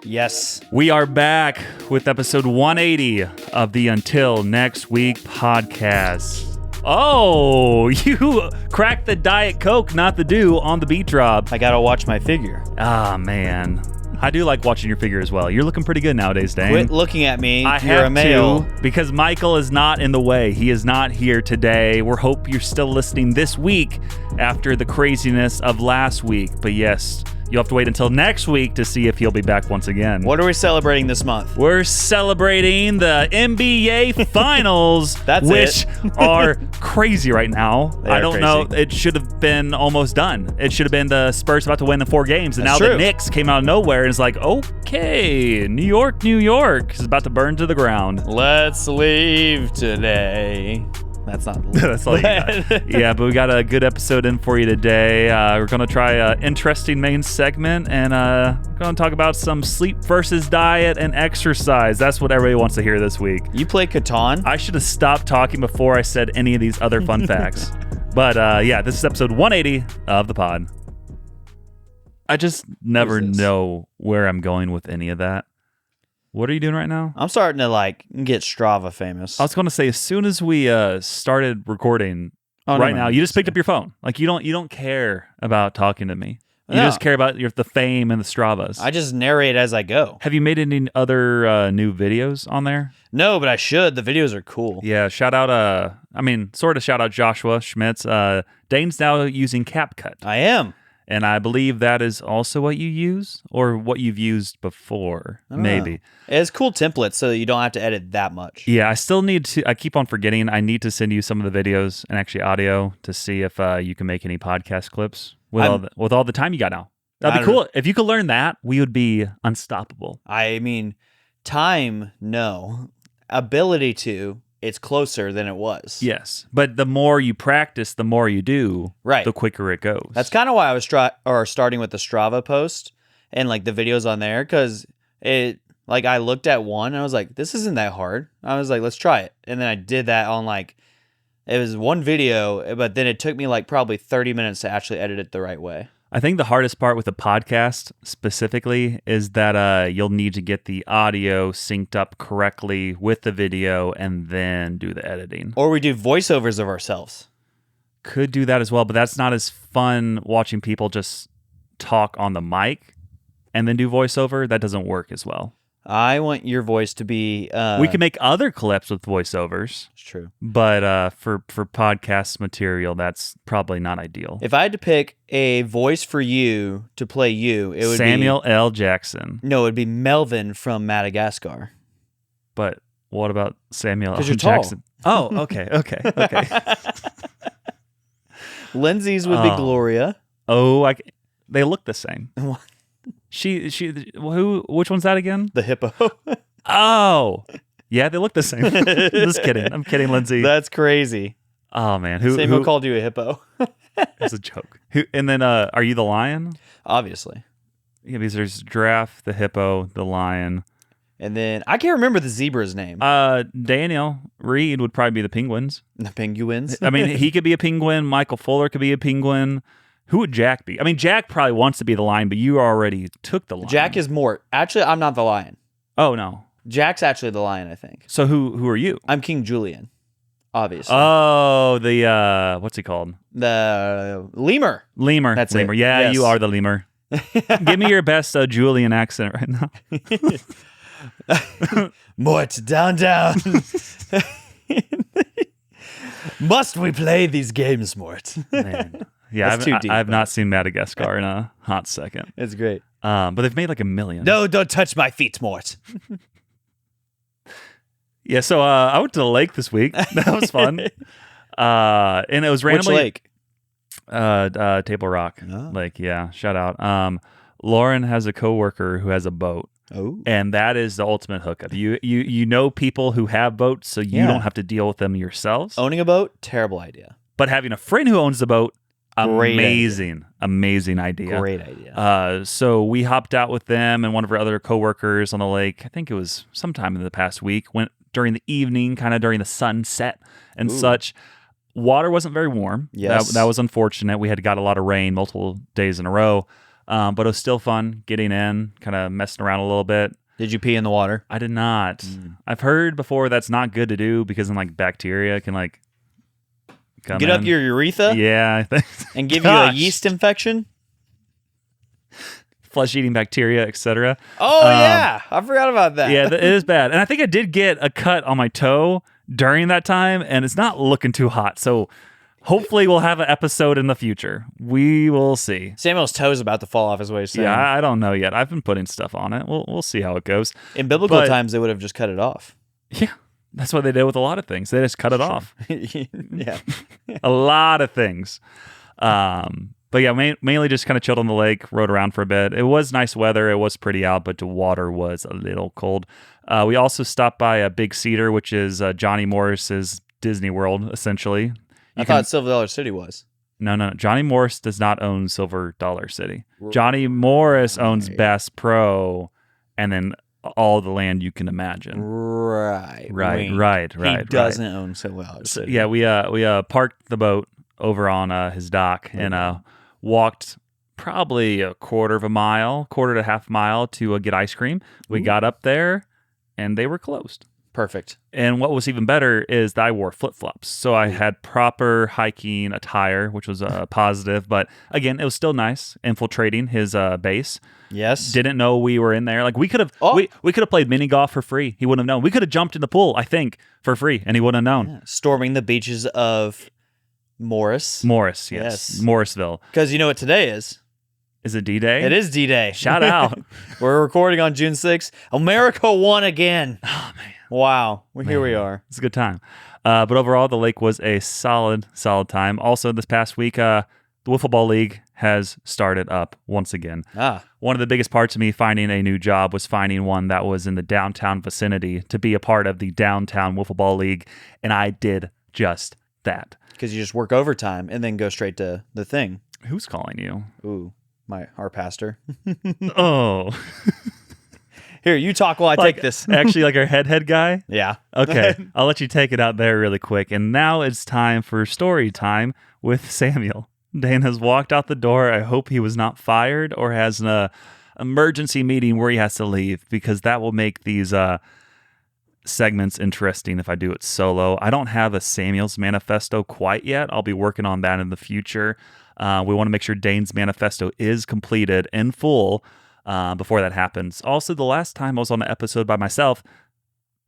Yes. We are back with episode 180 of the Until Next Week podcast. Oh, you cracked the Diet Coke, not the Dew, on the beat drop. I gotta watch my figure. Ah, man. I do like watching your figure as well. You're looking pretty good nowadays, Dane. Quit looking at me. I You're have a male. to, because Michael is not in the way. He is not here today. We hope you're still listening this week after the craziness of last week. But yes, you'll have to wait until next week to see if he'll be back once again. What are we celebrating this month? We're celebrating the NBA Finals, That's which are crazy right now. I don't know. crazy. It should have been almost done. It should have been the Spurs about to win the 4 games, and That's now true. the Knicks came out of nowhere and it's like, okay, New York is about to burn to the ground. Let's leave today. That's not. That's all you got. Yeah, but we got a good episode in for you today. We're going to try an interesting main segment, and we're going to talk about some sleep versus diet and exercise. That's what everybody wants to hear this week. You play Catan? I should have stopped talking before I said any of these other fun facts. But yeah, this is episode 180 of the pod. I just never know where I'm going with any of that. What are you doing right now? I'm starting to get Strava famous. I was going to say, as soon as we started recording now, you just picked up your phone. Like you don't care about talking to me. You just care about the fame and the Stravas. I just narrate as I go. Have you made any other new videos on there? No, but I should. The videos are cool. Yeah, shout out shout out Joshua Schmitz. Dane's now using CapCut. I am. And I believe that is also what you use, or what you've used before, maybe. It's cool templates so that you don't have to edit that much. Yeah, I still need to, I keep on forgetting, I need to send you some of the videos and actually audio to see if you can make any podcast clips with all the time you got now. That'd be cool. If you could learn that, we would be unstoppable. I mean, time, no. Ability to, it's closer than it was. Yes, but the more you practice, the more you do, right, the quicker it goes. That's kind of why I was starting with the Strava post and the videos on there, because I looked at one and I was like, this isn't that hard. I was like, let's try it, and then I did that on it was one video, but then it took me probably 30 minutes to actually edit it the right way. I think the hardest part with the podcast specifically is that you'll need to get the audio synced up correctly with the video and then do the editing. Or we do voiceovers of ourselves. Could do that as well, but that's not as fun watching people just talk on the mic and then do voiceover. That doesn't work as well. I want your voice to be... we can make other clips with voiceovers. It's true. But for podcast material, that's probably not ideal. If I had to pick a voice for you to play you, it would Samuel L. Jackson. No, it would be Melvin from Madagascar. But what about Samuel L. Because you're Jackson? tall. Oh, okay. Lindsay's would be Gloria. Oh, they look the same. Which one's that again? The hippo. Oh, yeah, they look the same. Just kidding. I'm kidding, Lindsay. That's crazy. Oh man, Samuel called you a hippo. It's a joke. And then, are you the lion? Obviously. Yeah, because there's giraffe, the hippo, the lion, and then I can't remember the zebra's name. Daniel Reed would probably be the penguins. The penguins. I mean, he could be a penguin. Michael Fuller could be a penguin. Who would Jack be? I mean, Jack probably wants to be the lion, but you already took the lion. Jack is Mort. Actually, I'm not the lion. Oh, no. Jack's actually the lion, I think. So who are you? I'm King Julian, obviously. Oh, the, what's he called? The lemur. Lemur. That's lemur. it. Yeah, Yes. You are the lemur. Give me your best Julian accent right now. Mort, down. Must we play these games, Mort? Man. Yeah, I've not seen Madagascar in a hot second. It's great. But they've made like 1 million. No, don't touch my feet, Mort. Yeah, so I went to the lake this week. That was fun. And it was randomly... Which lake? Table Rock Oh. Lake, yeah. Shout out. Lauren has a coworker who has a boat. Oh. And that is the ultimate hookup. You know people who have boats, so you don't have to deal with them yourselves. Owning a boat, terrible idea. But having a friend who owns the boat, amazing idea. Great idea. So we hopped out with them and one of our other coworkers on the lake. I think it was sometime in the past week. Went during the evening, kind of during the sunset and such. Water wasn't very warm. Yes. That was unfortunate. We had got a lot of rain multiple days in a row. But it was still fun getting in, kind of messing around a little bit. Did you pee in the water? I did not. I've heard before that's not good to do because then like bacteria can like come Get in. up your urethra? Yeah, I think. And give you a yeast infection? Flesh-eating bacteria, etc. Oh, yeah. I forgot about that. Yeah, it is bad. And I think I did get a cut on my toe during that time, and it's not looking too hot. So hopefully we'll have an episode in the future. We will see. Samuel's toe's about to fall off his way soon. Yeah, I don't know yet. I've been putting stuff on it. We'll see how it goes. In biblical times, they would have just cut it off. Yeah, that's what they did with a lot of things. They just cut it off. Yeah. A lot of things. But yeah, mainly just kind of chilled on the lake, rode around for a bit. It was nice weather. It was pretty out, but the water was a little cold. We also stopped by a Big Cedar, which is Johnny Morris's Disney World, essentially. I thought Silver Dollar City was. No. Johnny Morris does not own Silver Dollar City. Johnny Morris owns Bass Pro and then all the land you can imagine. Right. He doesn't own Silver Dollar City. Yeah, we parked the boat over on his dock and walked probably a quarter to half mile to get ice cream. We got up there and they were closed. Perfect. And what was even better is that I wore flip-flops. So I had proper hiking attire, which was positive. But again, it was still nice infiltrating his base. Yes. Didn't know we were in there. Like we could have we could have played mini golf for free. He wouldn't have known. We could have jumped in the pool, I think, for free, and he wouldn't have known. Yeah. Storming the beaches of Morris, yes. Morrisville. Because you know what today is? Is it D-Day? It is D-Day. Shout out. We're recording on June 6th. America won again. Oh, man. Wow. Here we are. It's a good time. But overall, the lake was a solid time. Also, this past week, the Wiffle Ball League has started up once again. One of the biggest parts of me finding a new job was finding one that was in the downtown vicinity to be a part of the downtown Wiffle Ball League, and I did just that. Because you just work overtime and then go straight to the thing. Who's calling you? Ooh, our pastor. Oh. Here, you talk while I take this. Actually, like our head guy? Yeah. Okay, I'll let you take it out there really quick. And now it's time for story time with Samuel. Dane has walked out the door. I hope he was not fired or has an emergency meeting where he has to leave, because that will make these segments interesting if I do it solo. I don't have a Samuel's manifesto quite yet. I'll be working on that in the future. We want to make sure Dane's manifesto is completed in full before that happens. Also, the last time I was on an episode by myself,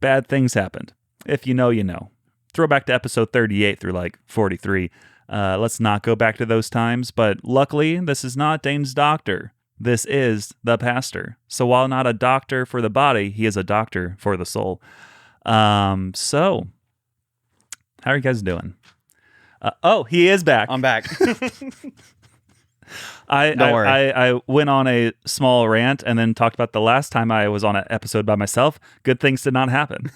bad things happened. If you know, you know. Throw back to episode 38 through like 43. Let's not go back to those times. But luckily, this is not Dane's doctor. This is the pastor. So while not a doctor for the body, he is a doctor for the soul. So, how are you guys doing? He is back. I'm back. Don't worry. I went on a small rant and then talked about the last time I was on an episode by myself. Good things did not happen.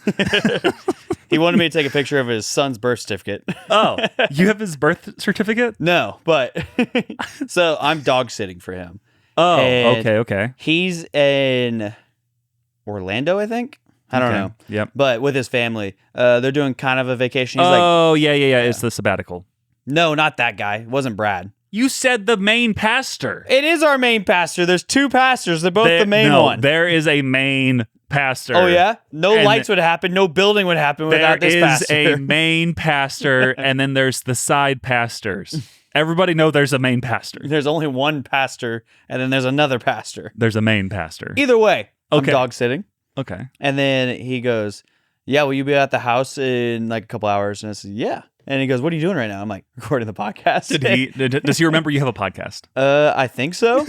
He wanted me to take a picture of his son's birth certificate. Oh, you have his birth certificate? No, but so I'm dog sitting for him. Oh, And okay. He's in Orlando, I think. I don't know. Yep. But with his family, they're doing kind of a vacation. He's yeah. It's the sabbatical. No, not that guy. It wasn't Brad. You said the main pastor. It is our main pastor. There's two pastors. They're both the main one. There is a main pastor. Oh, yeah? No lights would happen. No building would happen without this pastor. There is a main pastor, and then there's the side pastors. Everybody know there's a main pastor. There's only one pastor, and then there's another pastor. There's a main pastor. Either way, Okay. I'm dog sitting. Okay. And then he goes, yeah, will you be at the house in like a couple hours? And I said, yeah. And he goes, what are you doing right now? I'm like, recording the podcast. Does he remember you have a podcast? I think so.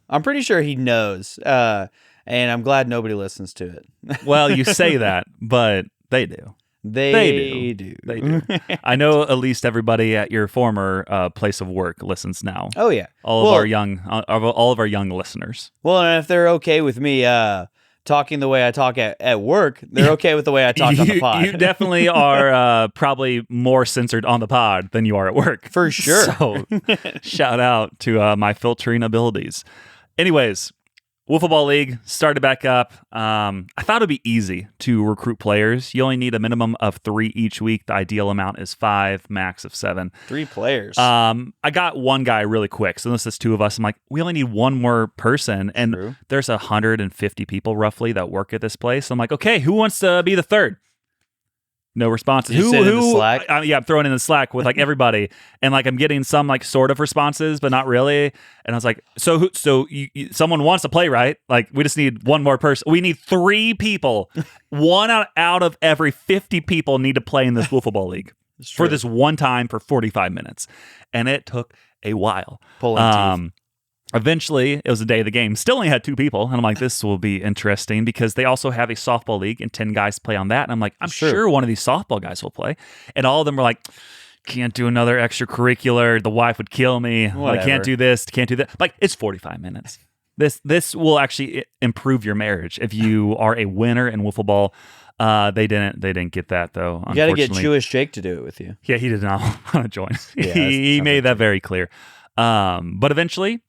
I'm pretty sure he knows. And I'm glad nobody listens to it. Well, you say that, but they do. They do. They do. I know at least everybody at your former place of work listens now. Oh, yeah. All of our young listeners. Well, and if they're okay with me talking the way I talk at work, they're okay with the way I talk on the pod. You definitely are probably more censored on the pod than you are at work. For sure. So shout out to my filtering abilities. Anyways, Wiffle Ball League started back up. I thought it'd be easy to recruit players. You only need a minimum of 3 each week. The ideal amount is 5, max of 7. 3 players. I got one guy really quick. So unless it's 2 of us, I'm like, we only need one more person. And True. there's 150 people roughly that work at this place. I'm like, okay, who wants to be the third? No responses. Did you send it in the Slack? Yeah, I'm throwing in the Slack with like everybody, and like I'm getting some like sort of responses, but not really. And I was like, so someone wants to play, right? Like we just need one more person. We need 3 people. One out of every 50 people need to play in this Wiffle Ball League for this one time for 45 minutes, and it took a while. Pulling teeth. Eventually, it was the day of the game. Still only had 2 people. And I'm like, this will be interesting because they also have a softball league and 10 guys play on that. And I'm like, I'm sure one of these softball guys will play. And all of them were like, can't do another extracurricular. The wife would kill me. I can't do this, can't do that. Like, it's 45 minutes. This will actually improve your marriage if you are a winner in wiffle ball. They didn't get that though. You got to get Jewish Jake to do it with you. Yeah, he did not want to join. Yeah, he made that very clear. But eventually,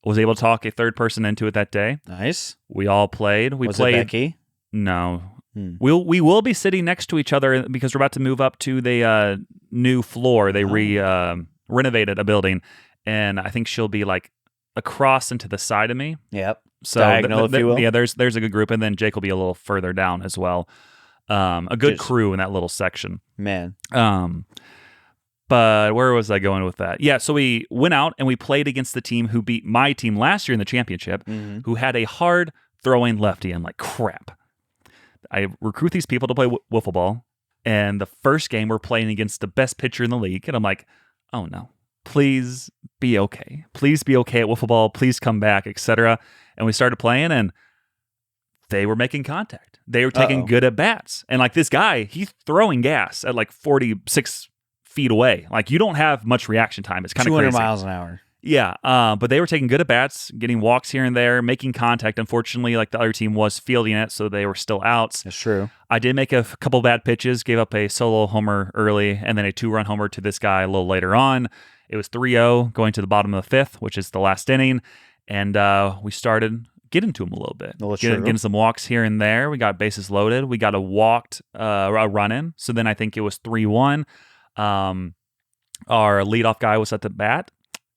was able to talk a third person into it that day. Nice. We all played. Was it Becky? No. We will be sitting next to each other because we're about to move up to the new floor. They renovated a building, and I think she'll be like across and to the side of me. Yep. So diagonal, if you will. Yeah, there's a good group, and then Jake will be a little further down as well. A good crew in that little section. Man. But where was I going with that? Yeah, so we went out and we played against the team who beat my team last year in the championship, who had a hard throwing lefty. I'm like, crap. I recruit these people to play wiffle ball, and the first game we're playing against the best pitcher in the league, and I'm like, oh no, please be okay. Please be okay at wiffle ball. Please come back, etc. And we started playing, and they were making contact. They were taking good at bats. And like this guy, he's throwing gas at like 46 feet away. Like you don't have much reaction time. It's kind of 200 crazy. miles an hour. Yeah, but they were taking good at bats, getting walks here and there, making contact. Unfortunately, like the other team was fielding it, so they were still outs. That's true. I did make a couple bad pitches, gave up a solo homer early, and then a 2-run homer to this guy a little later on. It was 3-0 going to the bottom of the 5th, which is the last inning, and we started getting to him a little bit, getting some walks here and there. We got bases loaded. We got a run in. So then I think it was 3-1. Our leadoff guy was at the bat,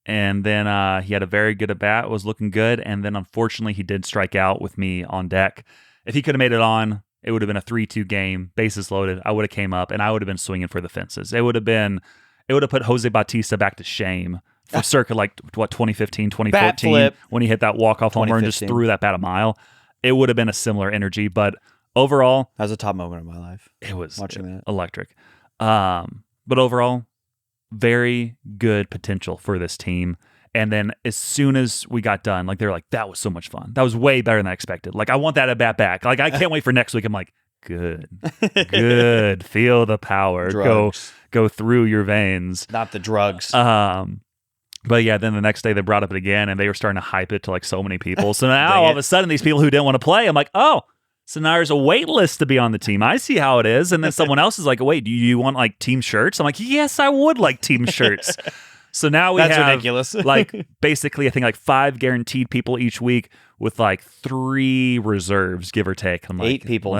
and then he had a very good at bat, was looking good, and then unfortunately he did strike out with me on deck. If he could have made it on, it would have been a 3-2 game, bases loaded. I would have came up and I would have been swinging for the fences. It would have put Jose Bautista back to shame for circa like 2015, 2014 when he hit that walk-off homer and just threw that bat a mile. It would have been a similar energy, but overall, that was a top moment of my life. It was watching that. Electric. But overall, very good potential for this team. And then as soon as we got done, like they're like, that was so much fun. That was way better than I expected. Like I want that at bat back. Like I can't wait for next week. I'm like, good. Feel the power. Go through your veins. Not the drugs. But yeah, then the next day they brought up it again, and they were starting to hype it to like so many people. So now all of a sudden, these people who didn't want to play, I'm like, oh, so now there's a wait list to be on the team. I see how it is. And then someone else is like, wait, do you want like team shirts? I'm like, yes, I would like team shirts. So now we have ridiculous. Like basically, I think like 5 guaranteed people each week with like 3 reserves, give or take. I'm like, 8 people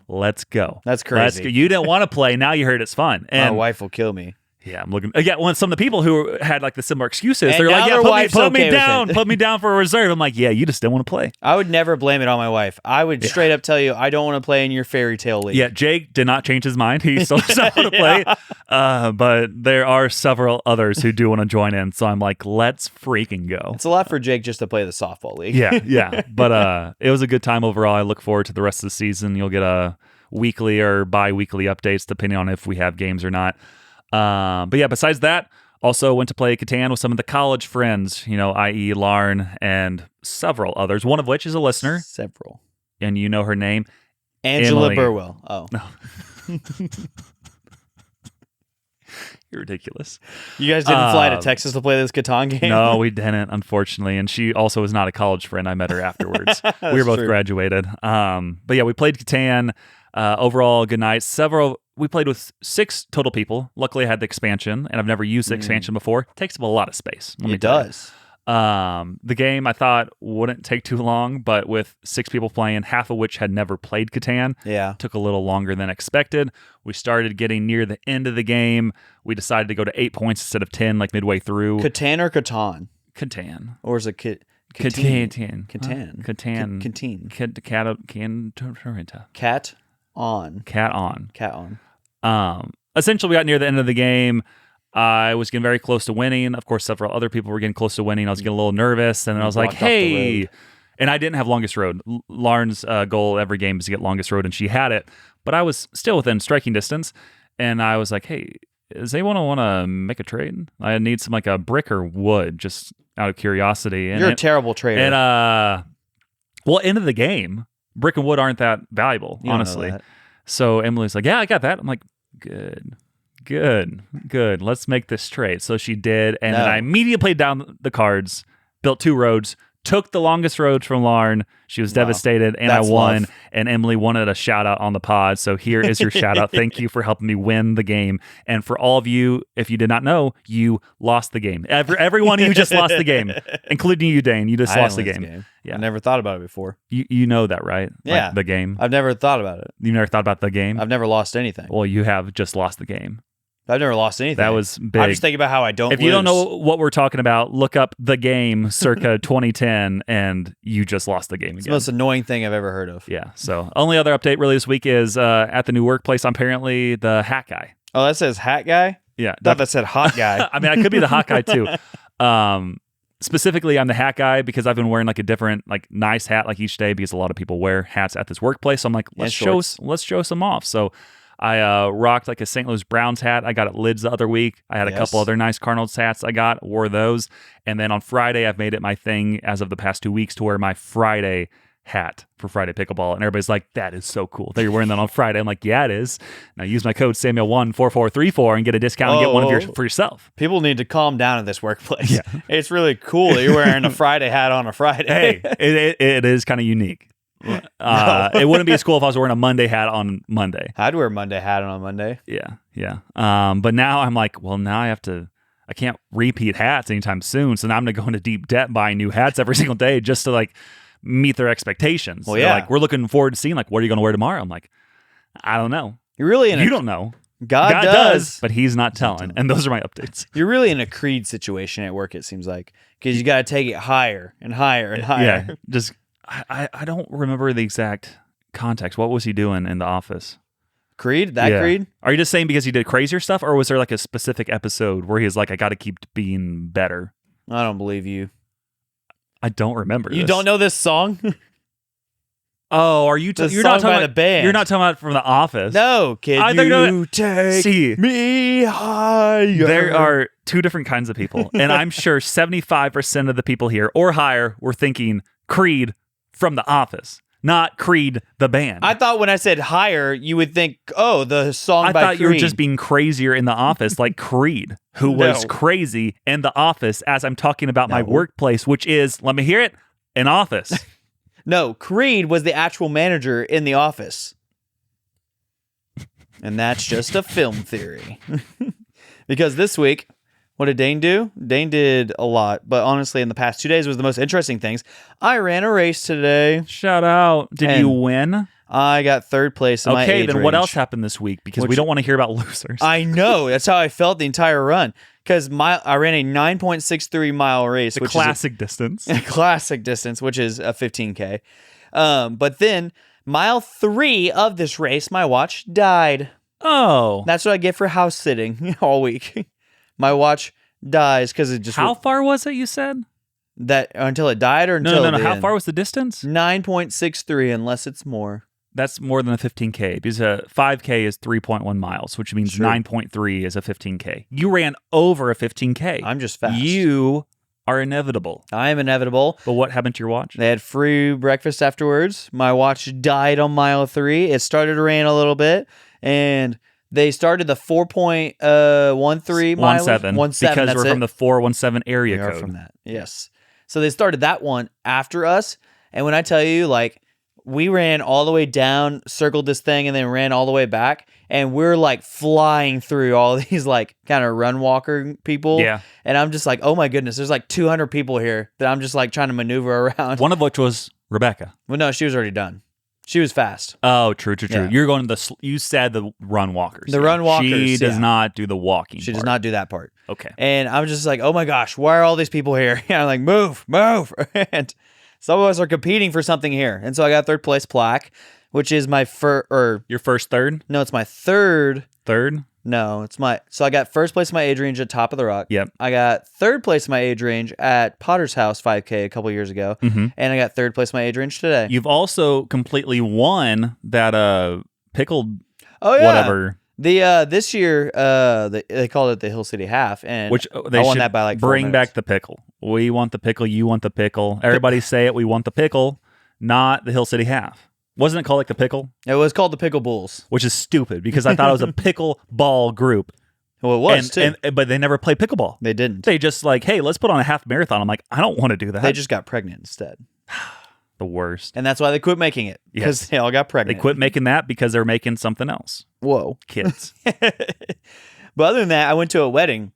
let's go. That's crazy. You didn't want to play. Now you heard it's fun. And my wife will kill me. Yeah, I'm looking. Yeah, when some of the people who had like the similar excuses, and they're like, "Yeah, put me down, it. Put me down for a reserve." I'm like, "Yeah, you just didn't want to play." I would never blame it on my wife. I would straight up tell you, I don't want to play in your fairy tale league. Yeah, Jake did not change his mind. He still does not want to play. But there are several others who do want to join in. So I'm like, let's freaking go. It's a lot for Jake just to play the softball league. Yeah. But it was a good time overall. I look forward to the rest of the season. You'll get a weekly or bi-weekly updates depending on if we have games or not. But yeah, besides that, also went to play Catan with some of the college friends, i.e. Lauren and several others, one of which is a listener. Several. And you know her name. Angela Emily. Burwell. Oh. No. You're ridiculous. You guys didn't fly to Texas to play this Catan game? No, we didn't, unfortunately. And she also was not a college friend. I met her afterwards. We were both graduated. But yeah, we played Catan. Overall, good night. We played with 6 total people. Luckily, I had the expansion, and I've never used the expansion before. It takes up a lot of space. It does. The game I thought wouldn't take too long, but with 6 people playing, half of which had never played Catan, took a little longer than expected. We started getting near the end of the game. We decided to go to 8 points instead of 10, like midway through. Catan or Catan? Catan. Or is it Catan? Catan. Cat on. Essentially, we got near the end of the game. I was getting very close to winning. Of course, several other people were getting close to winning. I was getting a little nervous, and then I was like, hey. And I didn't have longest road. Lauren's goal every game is to get longest road, and she had it. But I was still within striking distance, and I was like, hey, does anyone want to make a trade? I need some like a brick or wood, just out of curiosity. And you're a terrible trader. And end of the game, brick and wood aren't that valuable, honestly. So Emily's like, yeah, I got that. I'm like, good. Let's make this trade. So she did, and then I immediately played down the cards, built 2 roads, took the longest road from Lauren. She was devastated, and I won. Love. And Emily wanted a shout out on the pod. So here is your shout out. Thank you for helping me win the game. And for all of you, if you did not know, you lost the game. Every one of you just lost the game, including you, Dane. You just lost the game. Yeah. I never thought about it before. You know that, right? Yeah. Like the game. I've never thought about it. You never thought about the game? I've never lost anything. Well, you have just lost the game. I've never lost anything. That was big. I'm just thinking about how I don't If you don't know what we're talking about, look up the game circa 2010, and you just lost the game again. It's the most annoying thing I've ever heard of. Yeah. So only other update really this week is at the new workplace, I'm apparently the hat guy. Oh, that says hat guy? Yeah. I thought that said hot guy. I mean, I could be the hot guy too. Specifically, I'm the hat guy because I've been wearing like a different, like nice hat like each day because a lot of people wear hats at this workplace. So I'm like, let's show some off. So I rocked like a St. Louis Browns hat. I got at Lids the other week. I had a couple other nice Cardinals hats I got, wore those. And then on Friday, I've made it my thing as of the past 2 weeks to wear my Friday hat for Friday Pickleball. And everybody's like, that is so cool that you're wearing that on Friday. I'm like, yeah, it is. Now use my code Samuel14434 and get a discount and get one of yours for yourself. People need to calm down at this workplace. Yeah. It's really cool that you're wearing a Friday hat on a Friday. Hey, it is kind of unique. It wouldn't be as cool if I was wearing a Monday hat on Monday. I'd wear a Monday hat on Monday. Yeah. But now I'm like, well, now I can't repeat hats anytime soon. So now I'm going to go into deep debt buying new hats every single day just to like meet their expectations. Well, yeah. Like, we're looking forward to seeing like, what are you going to wear tomorrow? I'm like, I don't know. You're really you don't know. God does, but he's not telling. And those are my updates. You're really in a Creed situation at work, it seems like, because you got to take it higher and higher and higher. Yeah, just I don't remember the exact context. What was he doing in the office? Creed? Creed? Are you just saying because he did crazier stuff, or was there like a specific episode where he was like, I got to keep being better? I don't believe you. I don't remember. You don't know this song? Oh, are you? You're not talking about the band. You're not talking about from The Office. No, kid. You take me higher. There are 2 different kinds of people, and I'm sure 75% of the people here or higher were thinking Creed from The Office, not Creed the band. I thought when I said higher, you would think, oh, the song by Creed. I thought you were just being crazier in The Office, like Creed, who was crazy in The Office, as I'm talking about my workplace, which is, let me hear it, an office. No, Creed was the actual manager in The Office. And that's just a film theory. Because this week, what did Dane do? Dane did a lot, but honestly, in the past 2 days was the most interesting things. I ran a race today. Shout out. Did you win? I got 3rd place in my age range. Okay, then what else happened this week? Because we don't want to hear about losers. I know. That's how I felt the entire run. Because I ran a 9.63 mile race. Which classic distance. A classic distance, which is a 15K. But then, mile 3 of this race, my watch died. Oh. That's what I get for house sitting all week. My watch dies because it just... How far was it, you said? That until it died or until No. How far was the distance? 9.63, unless it's more. That's more than a 15K because a 5K is 3.1 miles, which means 9.3 is a 15K. You ran over a 15K. I'm just fast. You are inevitable. I am inevitable. But what happened to your watch? They had free breakfast afterwards. My watch died on mile 3. It started to rain a little bit, and they started the 4.13 miles. 17. Because we're from the 417 area code. From that. Yes. So they started that one after us, and when I tell you, like, we ran all the way down, circled this thing, and then ran all the way back. And we're like flying through all these like kind of run walker people. Yeah. And I'm just like, oh my goodness, there's like 200 people here that I'm just like trying to maneuver around. One of which was Rebecca. Well, no, she was already done. She was fast. Oh, true. Yeah. You're going to you said the run walkers. The run walkers. She does not do the walking. She part. does not do that part. Okay. And I'm just like, oh my gosh, why are all these people here? And I'm like, move. And some of us are competing for something here. And so I got third place plaque, which is my your first third? No, it's my third. Third? No, so I got first place in my age range at Top of the Rock. Yep. I got third place in my age range at Potter's House 5K a couple years ago. Mm-hmm. And I got third place in my age range today. You've also completely won that pickled whatever. This year they called it the Hill City Half, and which they I won should that by like 4 bring minutes. back the pickle. We want the pickle. You want the pickle. Everybody say it. We want the pickle, not the Hill City Half. Wasn't it called like the pickle? It was called the Pickle Bulls, which is stupid because I thought it was a pickleball group. Well, it was too, but they never played pickleball. They didn't. They just like, hey, let's put on a half marathon. I'm like, I don't want to do that. They just got pregnant instead. The worst. And that's why they quit making it, because they all got pregnant. They quit making that because they're making something else. Whoa. Kids. But other than that, I went to a wedding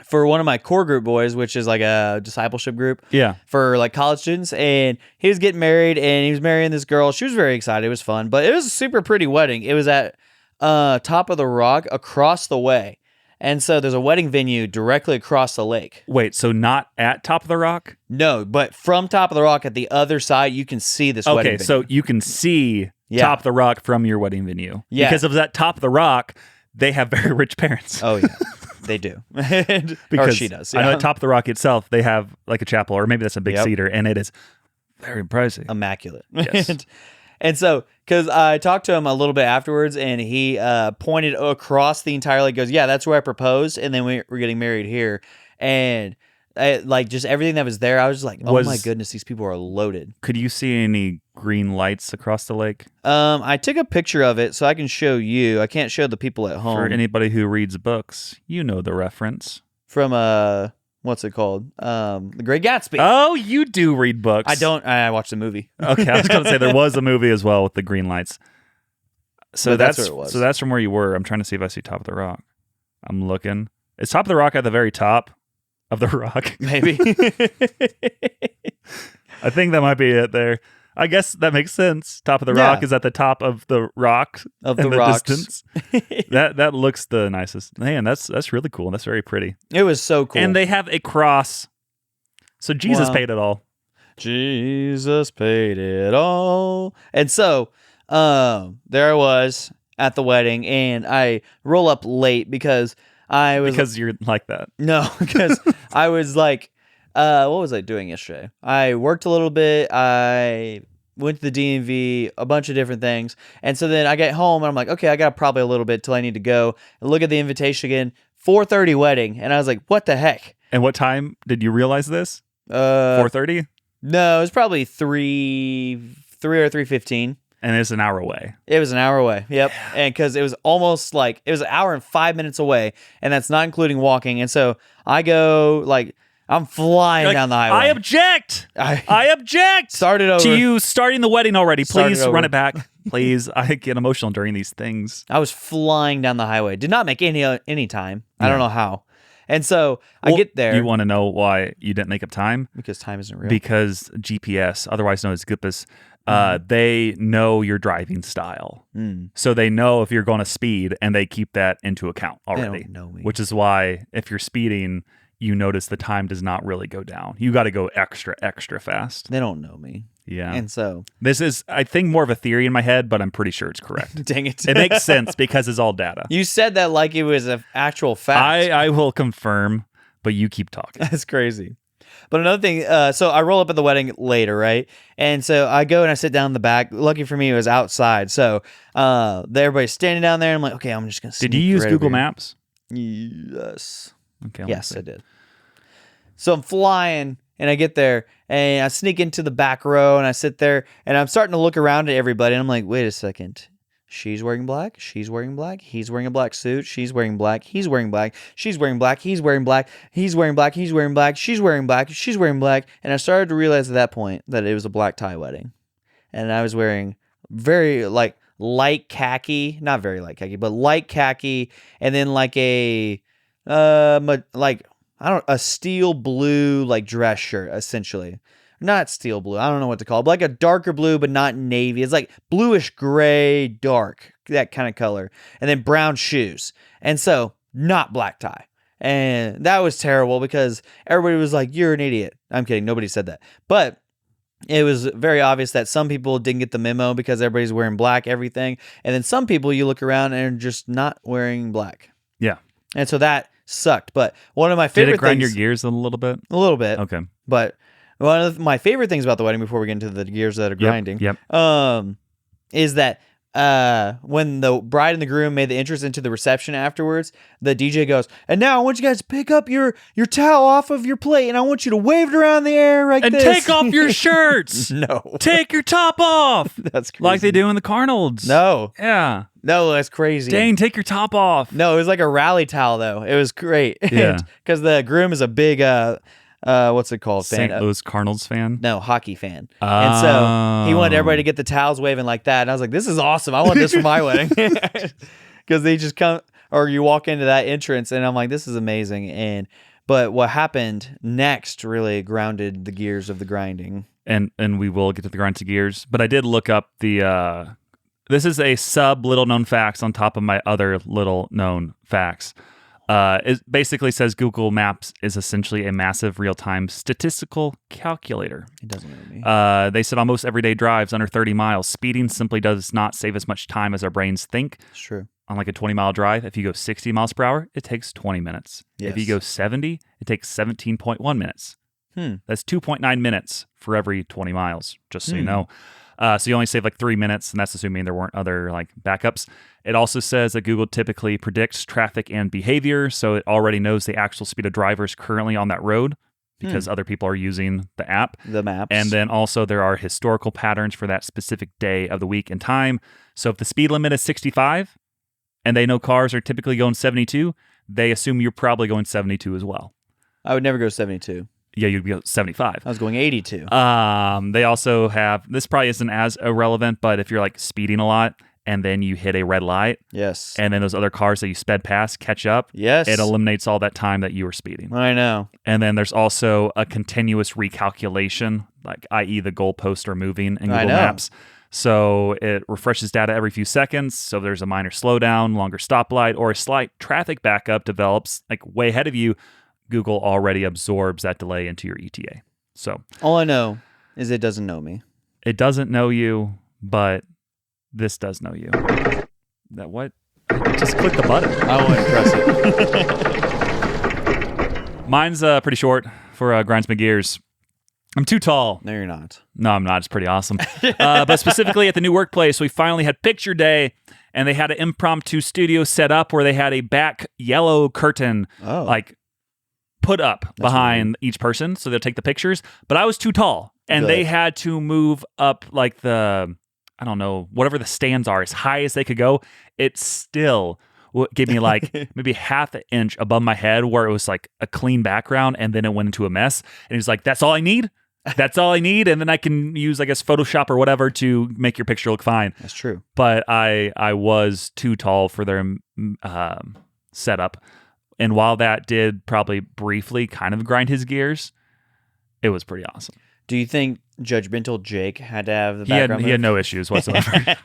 for one of my core group boys, which is like a discipleship group for like college students. And he was getting married, and he was marrying this girl. She was very excited. It was fun, but it was a super pretty wedding. It was at Top of the Rock across the way. And so there's a wedding venue directly across the lake. Wait, so not at Top of the Rock? No, but from Top of the Rock at the other side, you can see this wedding venue. Okay, so you can see Top of the Rock from your wedding venue. Yeah. Because of that Top of the Rock, they have very rich parents. Oh, yeah. They do. Because or she does. Yeah. I know at Top of the Rock itself, they have like a chapel, or maybe that's a big cedar, and it is very impressive. Immaculate. Yes. And so, because I talked to him a little bit afterwards, and he pointed across the entire lake, goes, yeah, that's where I proposed, and then we're getting married here. And like just everything that was there, I was just like, oh my goodness, these people are loaded. Could you see any green lights across the lake? I took a picture of it so I can show you. I can't show the people at home. For anybody who reads books, you know the reference. From what's it called? The Great Gatsby. Oh, you do read books. I don't. I watched the movie. Okay, I was going to say there was a movie as well with the green lights. So that's where it was. So that's from where you were. I'm trying to see if I see Top of the Rock. I'm looking. Is Top of the Rock at the very top of the rock? Maybe. I think that might be it there. I guess that makes sense. Top of the Rock is at the top of the rock of the rocks. Distance. that looks the nicest. Man, that's really cool. That's very pretty. It was so cool. And they have a cross. So Jesus paid it all. Jesus paid it all. And so there I was at the wedding, and I roll up late because you're like that. No, because I was like, what was I doing yesterday? I worked a little bit. I went to the DMV, a bunch of different things. And so then I get home and I'm like, okay, I got probably a little bit till I need to go and look at the invitation again. 4:30 wedding. And I was like, what the heck? And what time did you realize this? 4:30? No, it was probably 3 or 3:15. And it's an hour away. It was an hour away. Yep. Yeah. And because it was almost like, it was an hour and 5 minutes away. And that's not including walking. And so I go like, I'm flying down the highway. I object. I object. Start it over. To you starting the wedding already. Please run it back. Please. I get emotional during these things. I was flying down the highway. Did not make any time. I don't know how. And so I get there. You want to know why you didn't make up time? Because time isn't real. Because GPS, otherwise known as GPS, they know your driving style. So they know if you're going to speed, and they keep that into account already. They don't know me. Which is why if you're speeding, you notice the time does not really go down. You got to go extra, extra fast. They don't know me. Yeah. And so this is, I think, more of a theory in my head, but I'm pretty sure it's correct. Dang it. It makes sense because it's all data. You said that like it was an actual fact. I will confirm, but you keep talking. That's crazy. But another thing, so I roll up at the wedding later, right? And so I go and I sit down in the back. Lucky for me, it was outside. So everybody's standing down there. And I'm like, okay, I'm just going to Did you use Google Maps? Yes. Okay. Yes, I did. So I'm flying, and I get there, and I sneak into the back row, and I sit there, and I'm starting to look around at everybody, and I'm like, wait a second. She's wearing black. She's wearing black. He's wearing a black suit. She's wearing black. He's wearing black. She's wearing black. He's wearing black. He's wearing black. He's wearing black. She's wearing black. She's wearing black. And I started to realize at that point that it was a black tie wedding. and I was wearing very like light khaki, not very light khaki, but light khaki, and then like a like I don't a steel blue like dress shirt essentially. Not steel blue. I don't know what to call it, but like a darker blue, but not navy. It's like bluish gray, dark, that kind of color. And then brown shoes. And so not black tie. And that was terrible because everybody was like, you're an idiot. I'm kidding. Nobody said that. But it was very obvious that some people didn't get the memo because everybody's wearing black, everything. And then some people you look around and are just not wearing black. Yeah. And so that sucked. But one of my favorite Did it grind things, your gears a little bit? a little bit. Okay. But one of my favorite things about the wedding, before we get into the gears that are grinding, is that when the bride and the groom made the entrance into the reception afterwards, the DJ goes, and now I want you guys to pick up your towel off of your plate, and I want you to wave it around the air like and this. And take off your shirts. No. Take your top off. That's crazy. Like they do in the Chronicles. No. Yeah. No, that's crazy. Dane, take your top off. No, it was like a rally towel, though. It was great. Yeah. Because the groom is a big... what's it called? St. Louis Cardinals fan? No, hockey fan. And so he wanted everybody to get the towels waving like that. And I was like, this is awesome. I want this for my wedding. Because they just come, or you walk into that entrance and I'm like, this is amazing. But what happened next really grounded the gears of the grinding. And we will get to the grinds of gears. But I did look up the, this is a little known facts on top of my other little known facts. It basically says Google Maps is essentially a massive real-time statistical calculator. It doesn't know me. They said almost everyday drives under 30 miles. Speeding simply does not save as much time as our brains think. It's true. On like a 20-mile drive, if you go 60 miles per hour, it takes 20 minutes. Yes. If you go 70, it takes 17.1 minutes. That's 2.9 minutes for every 20 miles, just so you know. So you only save like 3 minutes, and that's assuming there weren't other like backups. It also says that Google typically predicts traffic and behavior, so it already knows the actual speed of drivers currently on that road because other people are using the app. The maps. And then also there are historical patterns for that specific day of the week and time. So if the speed limit is 65 and they know cars are typically going 72, they assume you're probably going 72 as well. I would never go 72. Yeah, you'd go 75. I was going 82. They also have, this probably isn't as irrelevant, but if you're like speeding a lot and then you hit a red light, yes, and then those other cars that you sped past catch up, yes, it eliminates all that time that you were speeding. I know. And then there's also a continuous recalculation, like i.e. the goalposts are moving in Google Maps. So it refreshes data every few seconds. So if there's a minor slowdown, longer stoplight, or a slight traffic backup develops like way ahead of you, Google already absorbs that delay into your ETA. So all I know is it doesn't know me. It doesn't know you, but this does know you. That what? Just click the button. I won't press it. Mine's pretty short for Grinds My Gears. I'm too tall. No, you're not. No, I'm not. It's pretty awesome. But specifically at the new workplace, we finally had picture day, and they had an impromptu studio set up where they had a back yellow curtain, like put up behind each person, so they'll take the pictures. But I was too tall, and they had to move up like the, I don't know, whatever the stands are, as high as they could go. It still gave me like maybe half an inch above my head where it was like a clean background, and then it went into a mess. And he's like, that's all I need? That's all I need? And then I can use, I guess, Photoshop or whatever to make your picture look fine. That's true. But I was too tall for their setup. And while that did probably briefly kind of grind his gears, it was pretty awesome. Do you think Judgmental Jake had to have the background? He had no issues whatsoever.